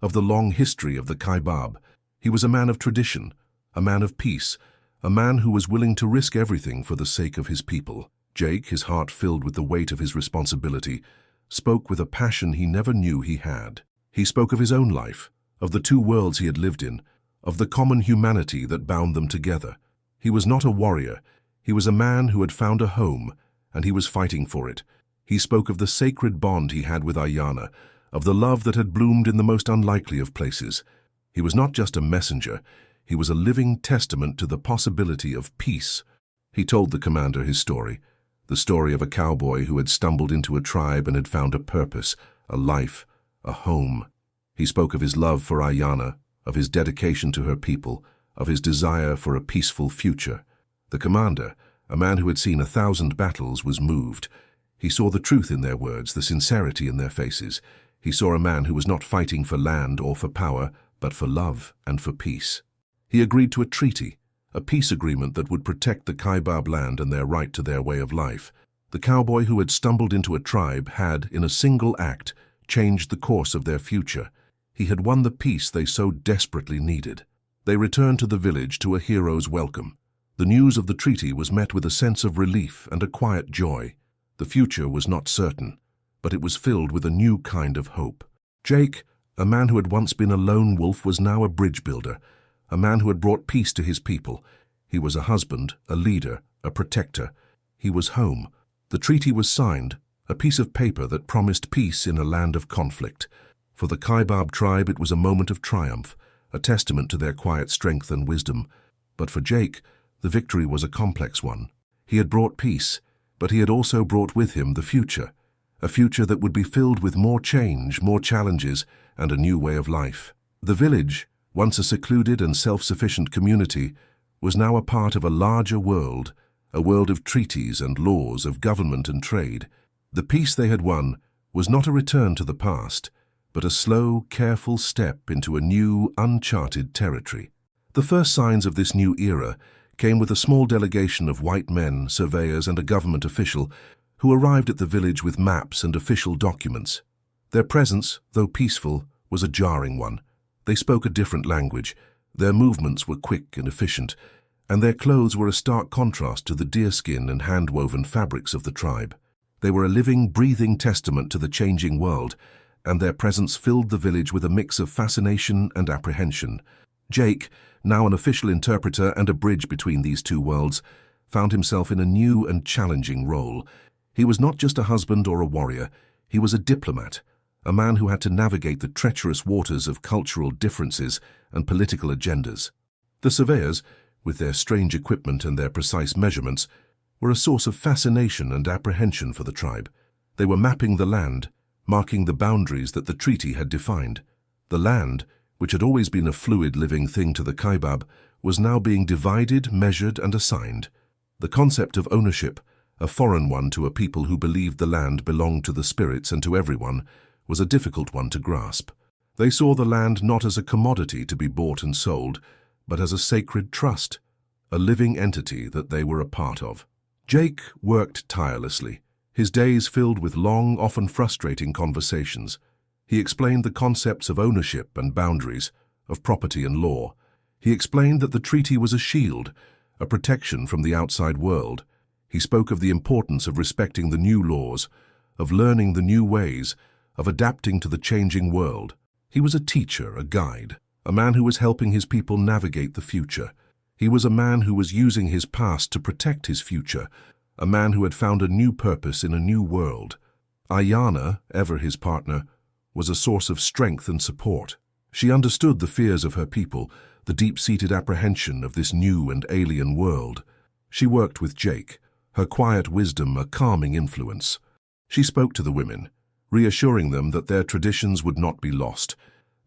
of the long history of the Kaibab. He was a man of tradition, a man of peace, a man who was willing to risk everything for the sake of his people. Jake, his heart filled with the weight of his responsibility, spoke with a passion he never knew he had. He spoke of his own life, of the two worlds he had lived in, of the common humanity that bound them together. He was not a warrior. He was a man who had found a home, and he was fighting for it. He spoke of the sacred bond he had with Ayanna, of the love that had bloomed in the most unlikely of places. He was not just a messenger. He was a living testament to the possibility of peace. He told the commander his story, the story of a cowboy who had stumbled into a tribe and had found a purpose, a life, a home. He spoke of his love for Ayanna, of his dedication to her people, of his desire for a peaceful future. The commander, a man who had seen 1,000 battles, was moved. He saw the truth in their words, the sincerity in their faces. He saw a man who was not fighting for land or for power, but for love and for peace. He agreed to a treaty, a peace agreement that would protect the Kaibab land and their right to their way of life. The cowboy who had stumbled into a tribe had, in a single act, changed the course of their future. He had won the peace they so desperately needed. They returned to the village to a hero's welcome. The news of the treaty was met with a sense of relief and a quiet joy. The future was not certain, but it was filled with a new kind of hope. Jake, a man who had once been a lone wolf, was now a bridge builder, a man who had brought peace to his people. He was a husband, a leader, a protector. He was home. The treaty was signed, a piece of paper that promised peace in a land of conflict. For the Cowboy tribe, it was a moment of triumph, a testament to their quiet strength and wisdom. But for Jake, the victory was a complex one. He had brought peace, but he had also brought with him the future, a future that would be filled with more change, more challenges, and a new way of life. The village, once a secluded and self-sufficient community, was now a part of a larger world, a world of treaties and laws, of government and trade. The peace they had won was not a return to the past, but a slow, careful step into a new, uncharted territory. The first signs of this new era came with a small delegation of white men, surveyors, and a government official who arrived at the village with maps and official documents. Their presence, though peaceful, was a jarring one. They spoke a different language, their movements were quick and efficient, and their clothes were a stark contrast to the deerskin and hand-woven fabrics of the tribe. They were a living, breathing testament to the changing world, and their presence filled the village with a mix of fascination and apprehension. Jake, now an official interpreter and a bridge between these two worlds, found himself in a new and challenging role. He was not just a husband or a warrior, he was a diplomat, a man who had to navigate the treacherous waters of cultural differences and political agendas. The surveyors, with their strange equipment and their precise measurements, were a source of fascination and apprehension for the tribe. They were mapping the land, marking the boundaries that the treaty had defined. The land, which had always been a fluid living thing to the Cowboy, was now being divided, measured, and assigned. The concept of ownership, a foreign one to a people who believed the land belonged to the spirits and to everyone, was a difficult one to grasp. They saw the land not as a commodity to be bought and sold, but as a sacred trust, a living entity that they were a part of. Jake worked tirelessly, his days filled with long, often frustrating conversations. He explained the concepts of ownership and boundaries, of property and law. He explained that the treaty was a shield, a protection from the outside world. He spoke of the importance of respecting the new laws, of learning the new ways, of adapting to the changing world. He was a teacher, a guide, a man who was helping his people navigate the future. He was a man who was using his past to protect his future, a man who had found a new purpose in a new world. Ayana, ever his partner, was a source of strength and support. She understood the fears of her people, the deep-seated apprehension of this new and alien world. She worked with Jake, her quiet wisdom a calming influence. She spoke to the women, reassuring them that their traditions would not be lost,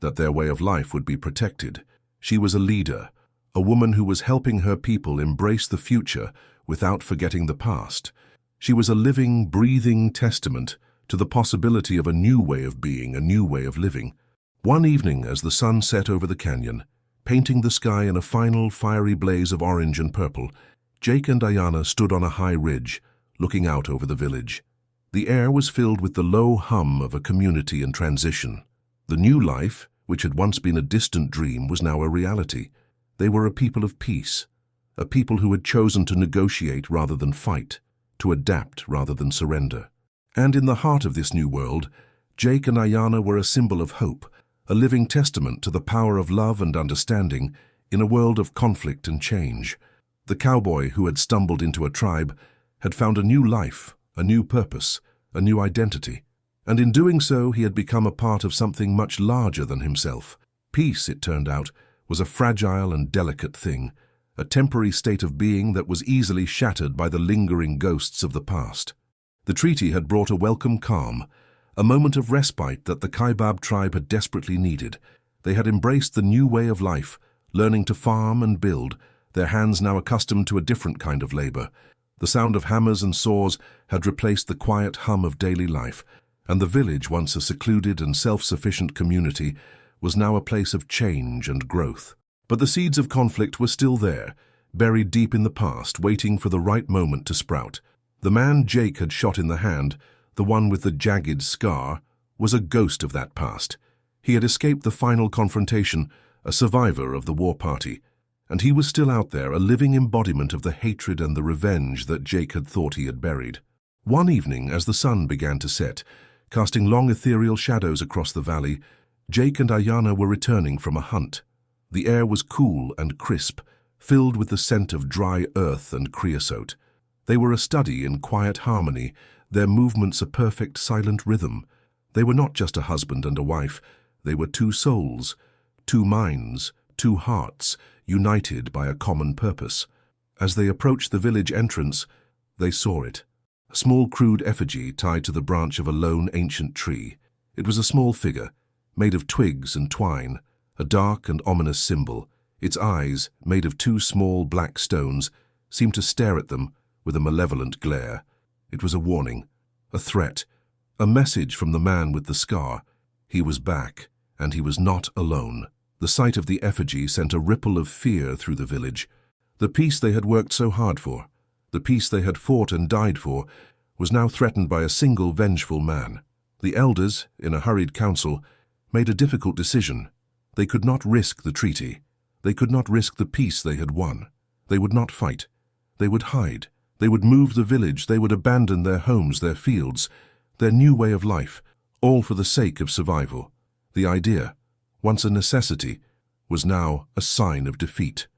that their way of life would be protected. She was a leader, a woman who was helping her people embrace the future without forgetting the past. She was a living, breathing testament to the possibility of a new way of being, a new way of living. One evening, as the sun set over the canyon, painting the sky in a final, fiery blaze of orange and purple, Jake and Ayana stood on a high ridge, looking out over the village. The air was filled with the low hum of a community in transition. The new life, which had once been a distant dream, was now a reality. They were a people of peace, a people who had chosen to negotiate rather than fight, to adapt rather than surrender. And in the heart of this new world, Jake and Ayana were a symbol of hope, a living testament to the power of love and understanding in a world of conflict and change. The cowboy who had stumbled into a tribe had found a new life, a new purpose, a new identity. And in doing so, he had become a part of something much larger than himself. Peace, it turned out, was a fragile and delicate thing, a temporary state of being that was easily shattered by the lingering ghosts of the past. The treaty had brought a welcome calm, a moment of respite that the Cowboy tribe had desperately needed. They had embraced the new way of life, learning to farm and build, their hands now accustomed to a different kind of labor. The sound of hammers and saws had replaced the quiet hum of daily life, and the village, once a secluded and self-sufficient community, was now a place of change and growth. But the seeds of conflict were still there, buried deep in the past, waiting for the right moment to sprout. The man Jake had shot in the hand, the one with the jagged scar, was a ghost of that past. He had escaped the final confrontation, a survivor of the war party, and he was still out there, a living embodiment of the hatred and the revenge that Jake had thought he had buried. One evening, as the sun began to set, Casting long ethereal shadows across the valley, Jake and Ayana were returning from a hunt. The air was cool and crisp, filled with the scent of dry earth and creosote. They were a study in quiet harmony, their movements a perfect silent rhythm. They were not just a husband and a wife, they were two souls, two minds, two hearts, united by a common purpose. As they approached the village entrance, they saw it. A small crude effigy tied to the branch of a lone ancient tree. It was a small figure, made of twigs and twine, a dark and ominous symbol. Its eyes, made of two small black stones, seemed to stare at them with a malevolent glare. It was a warning, a threat, a message from the man with the scar. He was back, and he was not alone. The sight of the effigy sent a ripple of fear through the village. The peace they had worked so hard for, the peace they had fought and died for, was now threatened by a single vengeful man. The elders, in a hurried council, made a difficult decision. They could not risk the treaty. They could not risk the peace they had won. They would not fight. They would hide. They would move the village. They would abandon their homes, their fields, their new way of life, all for the sake of survival. The idea, once a necessity, was now a sign of defeat.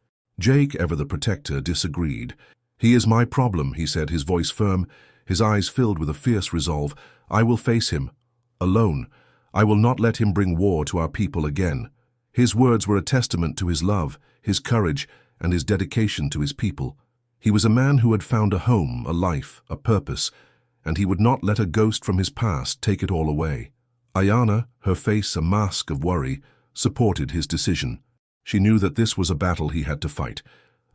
Jake, ever the protector, disagreed. "He is my problem," he said, his voice firm, his eyes filled with a fierce resolve. "I will face him, alone. I will not let him bring war to our people again." His words were a testament to his love, his courage, and his dedication to his people. He was a man who had found a home, a life, a purpose, and he would not let a ghost from his past take it all away. Ayana, her face a mask of worry, supported his decision. She knew that this was a battle he had to fight,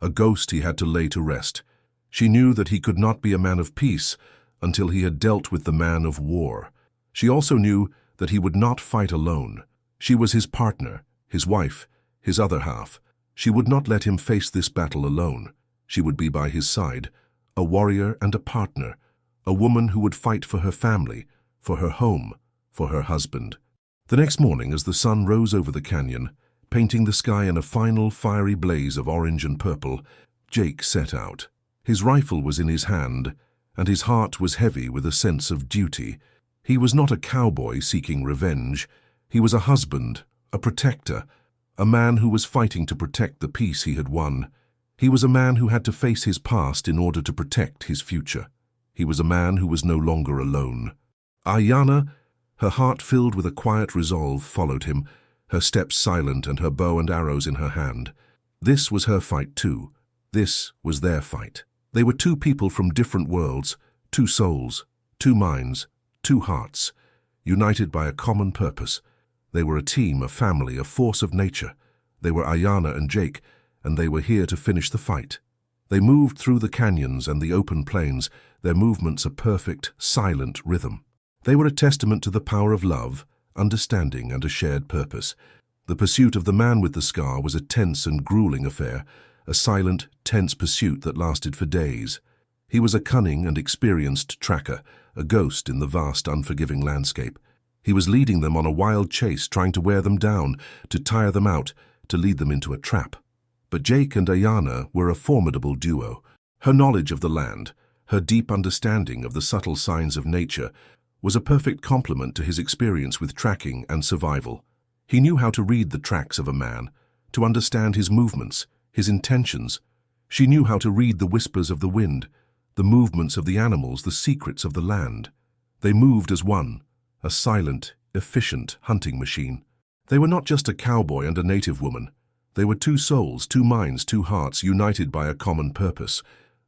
a ghost he had to lay to rest. She knew that he could not be a man of peace until he had dealt with the man of war. She also knew that he would not fight alone. She was his partner, his wife, his other half. She would not let him face this battle alone. She would be by his side, a warrior and a partner, a woman who would fight for her family, for her home, for her husband. The next morning, as the sun rose over the canyon, painting the sky in a final fiery blaze of orange and purple, Jake set out. His rifle was in his hand, and his heart was heavy with a sense of duty. He was not a cowboy seeking revenge. He was a husband, a protector, a man who was fighting to protect the peace he had won. He was a man who had to face his past in order to protect his future. He was a man who was no longer alone. Ayana, her heart filled with a quiet resolve, followed him, her steps silent and her bow and arrows in her hand. This was her fight too. This was their fight. They were two people from different worlds, two souls, two minds, two hearts, united by a common purpose. They were a team, a family, a force of nature. They were Ayana and Jake, and they were here to finish the fight. They moved through the canyons and the open plains, their movements a perfect, silent rhythm. They were a testament to the power of love, understanding, and a shared purpose. The pursuit of the man with the scar was a tense and grueling affair, a silent, tense pursuit that lasted for days. He was a cunning and experienced tracker, a ghost in the vast, unforgiving landscape. He was leading them on a wild chase, trying to wear them down, to tire them out, to lead them into a trap. But Jake and Ayana were a formidable duo. Her knowledge of the land, her deep understanding of the subtle signs of nature, was a perfect complement to his experience with tracking and survival. He knew how to read the tracks of a man, to understand his movements, his intentions. She knew how to read the whispers of the wind, the movements of the animals, the secrets of the land. They moved as one, a silent, efficient hunting machine. They were not just a cowboy and a native woman. They were two souls, two minds, two hearts, united by a common purpose.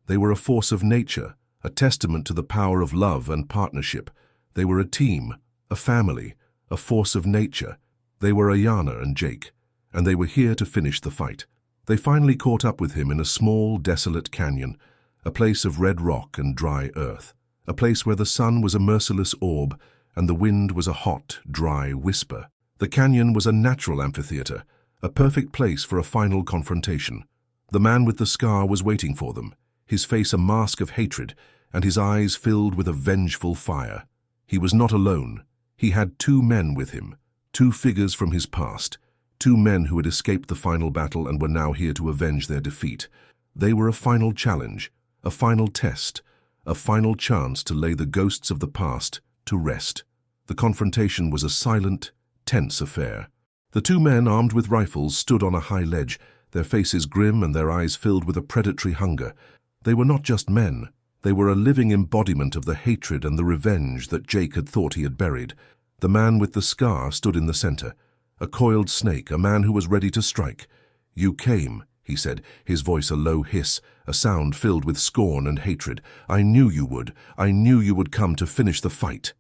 They were a force of nature, a testament to the power of love and partnership. They were a team, a family, a force of nature. They were Ayana and Jake, and they were here to finish the fight. They finally caught up with him in a small, desolate canyon, a place of red rock and dry earth, a place where the sun was a merciless orb and the wind was a hot, dry whisper. The canyon was a natural amphitheater, a perfect place for a final confrontation. The man with the scar was waiting for them, his face a mask of hatred and his eyes filled with a vengeful fire. He was not alone. He had two men with him, two figures from his past, two men who had escaped the final battle and were now here to avenge their defeat. They were a final challenge, a final test, a final chance to lay the ghosts of the past to rest. The confrontation was a silent, tense affair. The two men, armed with rifles, stood on a high ledge, their faces grim and their eyes filled with a predatory hunger. They were not just men. They were a living embodiment of the hatred and the revenge that Jake had thought he had buried. The man with the scar stood in the center, a coiled snake, a man who was ready to strike. "You came," he said, his voice a low hiss, a sound filled with scorn and hatred. "I knew you would. I knew you would come to finish the fight."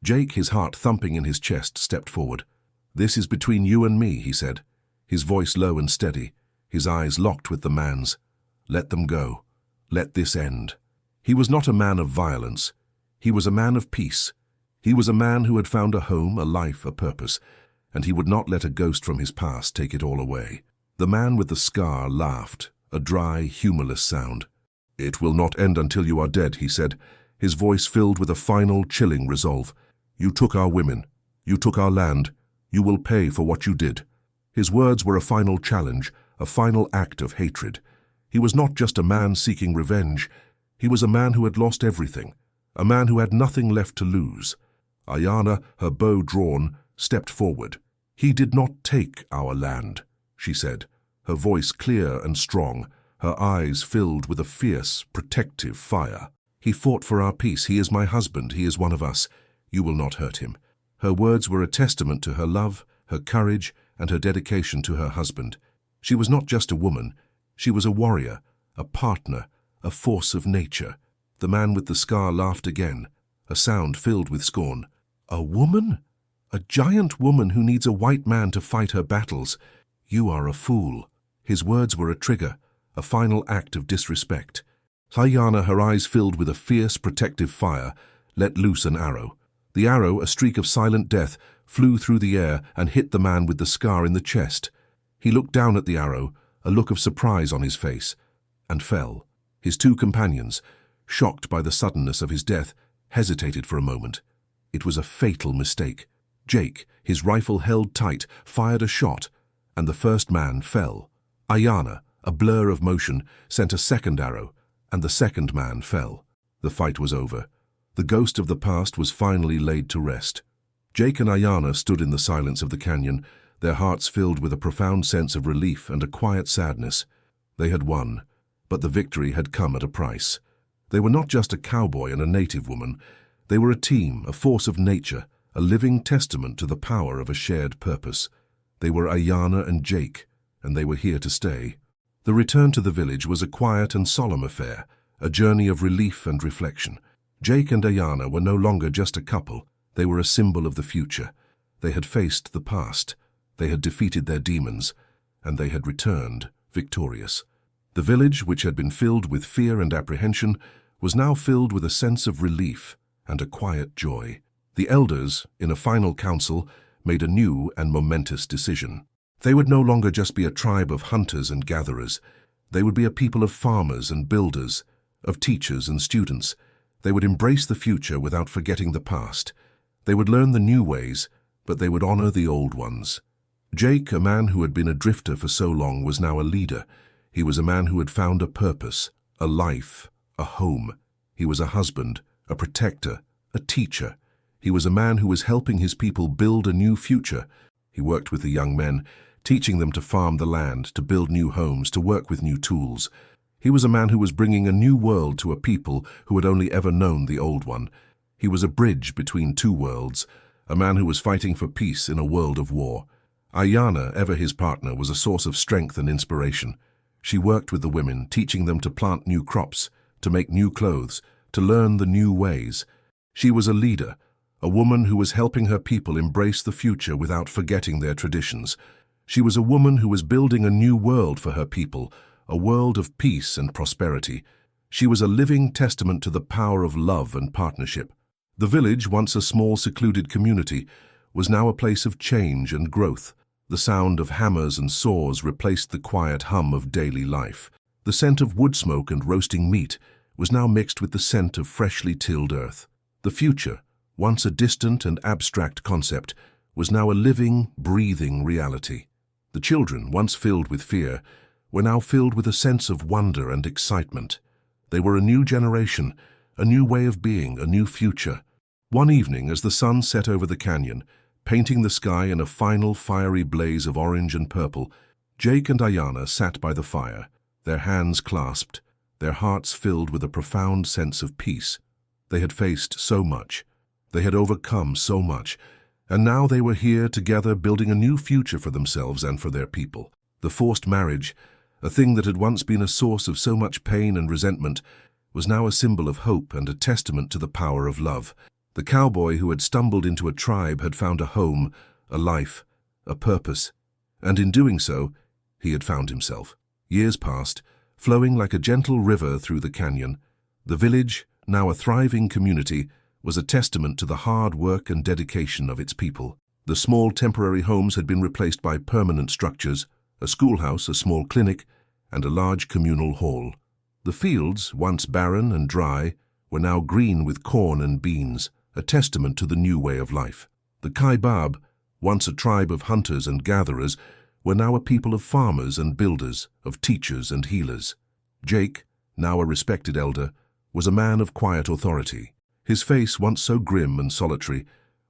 Jake, his heart thumping in his chest, stepped forward. "This is between you and me," he said, his voice low and steady, his eyes locked with the man's. "Let them go. Let this end." He was not a man of violence. He was a man of peace. He was a man who had found a home, a life, a purpose, and he would not let a ghost from his past take it all away. The man with the scar laughed, a dry, humorless sound. "It will not end until you are dead," he said, his voice filled with a final, chilling resolve. "You took our women. You took our land. You will pay for what you did." His words were a final challenge, a final act of hatred. He was not just a man seeking revenge. He was a man who had lost everything, a man who had nothing left to lose. Ayanna, her bow drawn, stepped forward. "He did not take our land," she said, her voice clear and strong, her eyes filled with a fierce, protective fire. "He fought for our peace. He is my husband. He is one of us. You will not hurt him." Her words were a testament to her love, her courage, and her dedication to her husband. She was not just a woman. She was a warrior, a partner, a force of nature. The man with the scar laughed again, a sound filled with scorn. "A woman? A giant woman who needs a white man to fight her battles? You are a fool." His words were a trigger, a final act of disrespect. Ayanna, her eyes filled with a fierce, protective fire, let loose an arrow. The arrow, a streak of silent death, flew through the air and hit the man with the scar in the chest. He looked down at the arrow, a look of surprise on his face, and fell. His two companions, shocked by the suddenness of his death, hesitated for a moment. It was a fatal mistake. Jake, his rifle held tight, fired a shot, and the first man fell. Ayanna, a blur of motion, sent a second arrow, and the second man fell. The fight was over. The ghost of the past was finally laid to rest. Jake and Ayanna stood in the silence of the canyon, their hearts filled with a profound sense of relief and a quiet sadness. They had won, but the victory had come at a price. They were not just a cowboy and a native woman. They were a team, a force of nature, a living testament to the power of a shared purpose. They were Ayanna and Jake, and they were here to stay. The return to the village was a quiet and solemn affair, a journey of relief and reflection. Jake and Ayanna were no longer just a couple. They were a symbol of the future. They had faced the past. They had defeated their demons, and they had returned victorious. The village, which had been filled with fear and apprehension, was now filled with a sense of relief and a quiet joy. The elders, in a final council, made a new and momentous decision. They would no longer just be a tribe of hunters and gatherers. They would be a people of farmers and builders, of teachers and students. They would embrace the future without forgetting the past. They would learn the new ways, but they would honor the old ones. Jake, a man who had been a drifter for so long, was now a leader. He was a man who had found a purpose, a life, a home. He was a husband, a protector, a teacher. He was a man who was helping his people build a new future. He worked with the young men, teaching them to farm the land, to build new homes, to work with new tools. He was a man who was bringing a new world to a people who had only ever known the old one. He was a bridge between two worlds, a man who was fighting for peace in a world of war. Ayanna, ever his partner, was a source of strength and inspiration. She worked with the women, teaching them to plant new crops, to make new clothes, to learn the new ways. She was a leader, a woman who was helping her people embrace the future without forgetting their traditions. She was a woman who was building a new world for her people, a world of peace and prosperity. She was a living testament to the power of love and partnership. The village, once a small secluded community, was now a place of change and growth. The sound of hammers and saws replaced the quiet hum of daily life. The scent of wood smoke and roasting meat was now mixed with the scent of freshly tilled earth. The future, once a distant and abstract concept, was now a living, breathing reality. The children, once filled with fear, were now filled with a sense of wonder and excitement. They were a new generation, a new way of being, a new future. One evening, as the sun set over the canyon, painting the sky in a final fiery blaze of orange and purple, Jake and Ayanna sat by the fire, their hands clasped, their hearts filled with a profound sense of peace. They had faced so much. They had overcome so much. And now they were here together building a new future for themselves and for their people. The forced marriage, a thing that had once been a source of so much pain and resentment, was now a symbol of hope and a testament to the power of love. The cowboy who had stumbled into a tribe had found a home, a life, a purpose, and in doing so, he had found himself. Years passed, flowing like a gentle river through the canyon. The village, now a thriving community, was a testament to the hard work and dedication of its people. The small temporary homes had been replaced by permanent structures, a schoolhouse, a small clinic, and a large communal hall. The fields, once barren and dry, were now green with corn and beans, a testament to the new way of life. The Kaibab, once a tribe of hunters and gatherers, were now a people of farmers and builders, of teachers and healers. Jake, now a respected elder, was a man of quiet authority. His face, once so grim and solitary,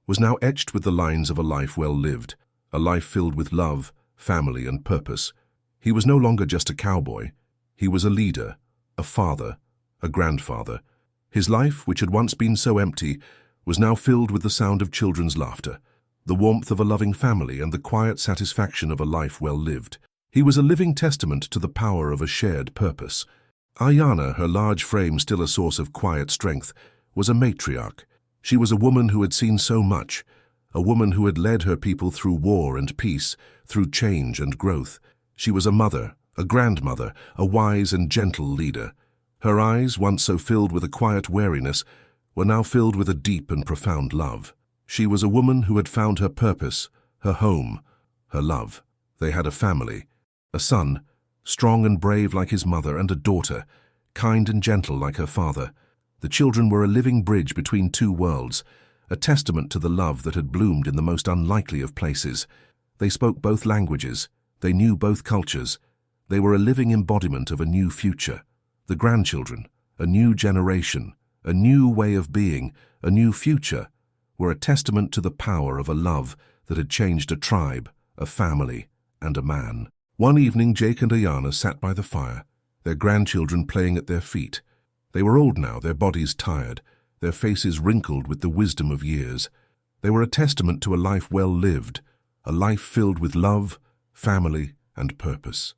was now etched with the lines of a life well lived, a life filled with love, family, and purpose. He was no longer just a cowboy. He was a leader, a father, a grandfather. His life, which had once been so empty, was now filled with the sound of children's laughter, the warmth of a loving family, and the quiet satisfaction of a life well lived. He was a living testament to the power of a shared purpose. Ayanna, her large frame still a source of quiet strength, was a matriarch. She was a woman who had seen so much, a woman who had led her people through war and peace, through change and growth. She was a mother, a grandmother, a wise and gentle leader. Her eyes, once so filled with a quiet wariness, were now filled with a deep and profound love. She was a woman who had found her purpose, her home, her love. They had a family, a son, strong and brave like his mother, and a daughter, kind and gentle like her father. The children were a living bridge between two worlds, a testament to the love that had bloomed in the most unlikely of places. They spoke both languages, they knew both cultures. They were a living embodiment of a new future. The grandchildren, a new generation, a new way of being, a new future, were a testament to the power of a love that had changed a tribe, a family, and a man. One evening, Jake and Ayanna sat by the fire, their grandchildren playing at their feet. They were old now, their bodies tired, their faces wrinkled with the wisdom of years. They were a testament to a life well lived, a life filled with love, family, and purpose.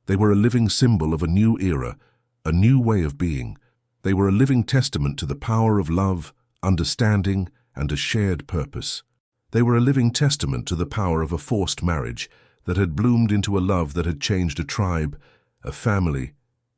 They were a living symbol of a new era, a new way of being. They were a living testament to the power of love, understanding, and a shared purpose. They were a living testament to the power of a forced marriage that had bloomed into a love that had changed a tribe, a family,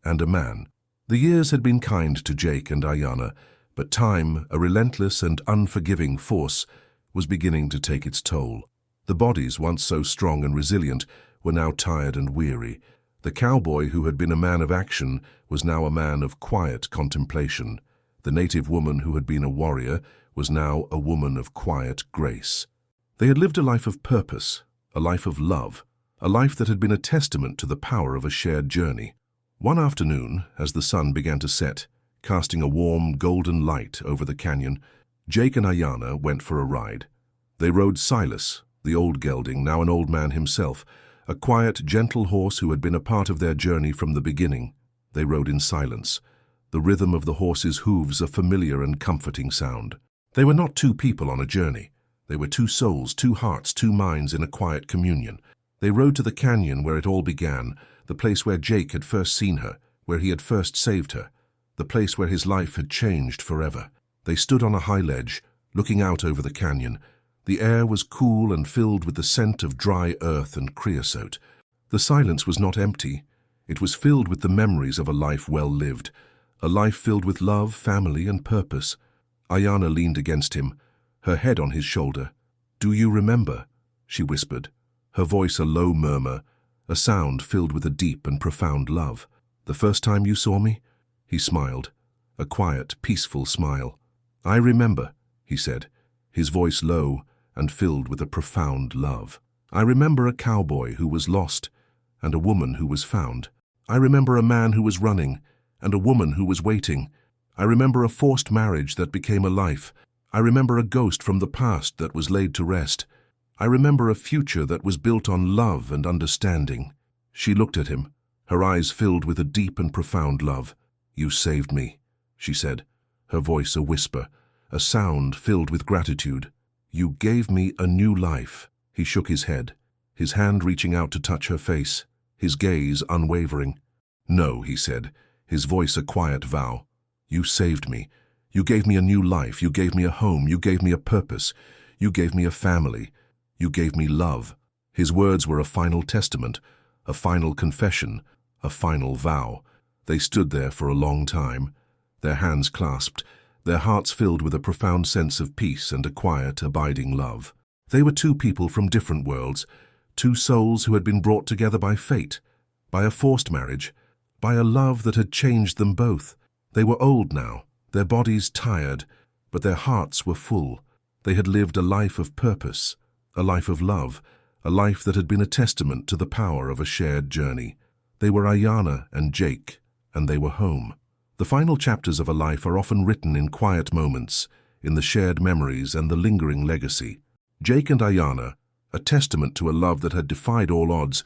and a man. The years had been kind to Jake and Ayanna, but time, a relentless and unforgiving force, was beginning to take its toll. The bodies, once so strong and resilient, were now tired and weary. The cowboy who had been a man of action was now a man of quiet contemplation. The native woman who had been a warrior was now a woman of quiet grace. They had lived a life of purpose, a life of love, a life that had been a testament to the power of a shared journey. One afternoon, as the sun began to set, casting a warm, golden light over the canyon, Jake and Ayanna went for a ride. They rode Silas, the old gelding, now an old man himself, a quiet, gentle horse who had been a part of their journey from the beginning. They rode in silence, the rhythm of the horse's hooves a familiar and comforting sound. They were not two people on a journey. They were two souls, two hearts, two minds in a quiet communion. They rode to the canyon where it all began, the place where Jake had first seen her, where he had first saved her, the place where his life had changed forever. They stood on a high ledge, looking out over the canyon. The air was cool and filled with the scent of dry earth and creosote. The silence was not empty. It was filled with the memories of a life well lived, a life filled with love, family, and purpose. Ayanna leaned against him, her head on his shoulder. "Do you remember?" she whispered, her voice a low murmur, a sound filled with a deep and profound love. "The first time you saw me?" He smiled, a quiet, peaceful smile. "I remember," he said, his voice low and filled with a profound love. "I remember a cowboy who was lost and a woman who was found. I remember a man who was running and a woman who was waiting. I remember a forced marriage that became a life. I remember a ghost from the past that was laid to rest. I remember a future that was built on love and understanding." She looked at him, her eyes filled with a deep and profound love. "You saved me," she said, her voice a whisper, a sound filled with gratitude. "You gave me a new life." He shook his head, his hand reaching out to touch her face, his gaze unwavering. "No," he said, his voice a quiet vow. "You saved me. You gave me a new life. You gave me a home. You gave me a purpose. You gave me a family. You gave me love." His words were a final testament, a final confession, a final vow. They stood there for a long time, their hands clasped, their hearts filled with a profound sense of peace and a quiet, abiding love. They were two people from different worlds, two souls who had been brought together by fate, by a forced marriage, by a love that had changed them both. They were old now, their bodies tired, but their hearts were full. They had lived a life of purpose, a life of love, a life that had been a testament to the power of a shared journey. They were Ayanna and Jake, and they were home. The final chapters of a life are often written in quiet moments, in the shared memories and the lingering legacy. Jake and Ayanna, a testament to a love that had defied all odds,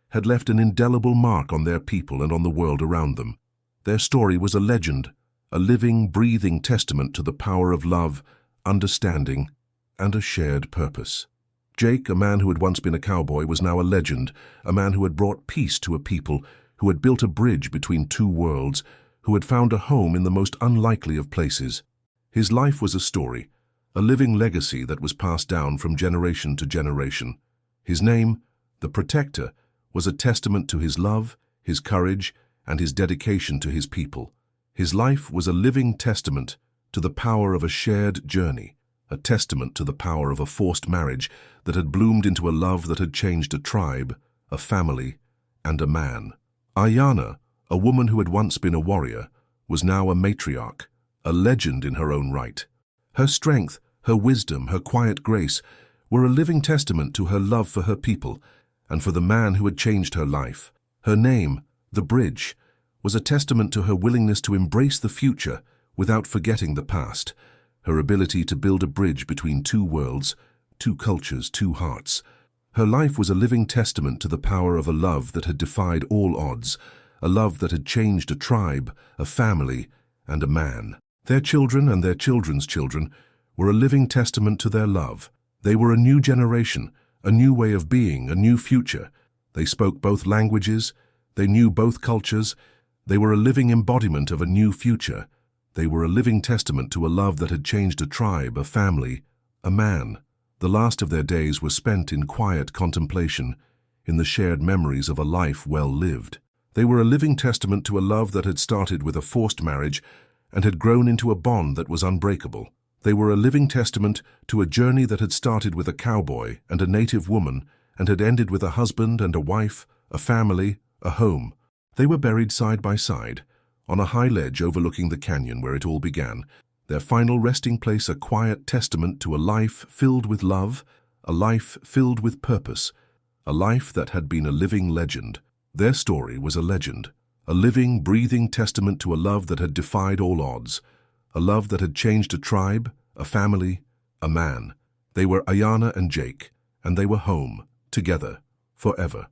had left an indelible mark on their people and on the world around them. Their story was a legend, a living, breathing testament to the power of love, understanding, and a shared purpose. Jake, a man who had once been a cowboy, was now a legend, a man who had brought peace to a people, who had built a bridge between two worlds, who had found a home in the most unlikely of places. His life was a story, a living legacy that was passed down from generation to generation. His name, the Protector, was a testament to his love, his courage, and his dedication to his people. His life was a living testament to the power of a shared journey, a testament to the power of a forced marriage that had bloomed into a love that had changed a tribe, a family, and a man. Ayanna, a woman who had once been a warrior, was now a matriarch, a legend in her own right. Her strength, her wisdom, her quiet grace were a living testament to her love for her people and for the man who had changed her life. Her name, the Bridge, was a testament to her willingness to embrace the future without forgetting the past, her ability to build a bridge between two worlds, two cultures, two hearts. Her life was a living testament to the power of a love that had defied all odds, a love that had changed a tribe, a family, and a man. Their children and their children's children were a living testament to their love. They were a new generation, a new way of being, a new future. They spoke both languages, they knew both cultures, they were a living embodiment of a new future. They were a living testament to a love that had changed a tribe, a family, a man. The last of their days were spent in quiet contemplation, in the shared memories of a life well lived. They were a living testament to a love that had started with a forced marriage and had grown into a bond that was unbreakable. They were a living testament to a journey that had started with a cowboy and a native woman and had ended with a husband and a wife, a family, a home. They were buried side by side, on a high ledge overlooking the canyon where it all began, their final resting place a quiet testament to a life filled with love, a life filled with purpose, a life that had been a living legend. Their story was a legend, a living, breathing testament to a love that had defied all odds, a love that had changed a tribe, a family, a man. They were Ayanna and Jake, and they were home, together, forever.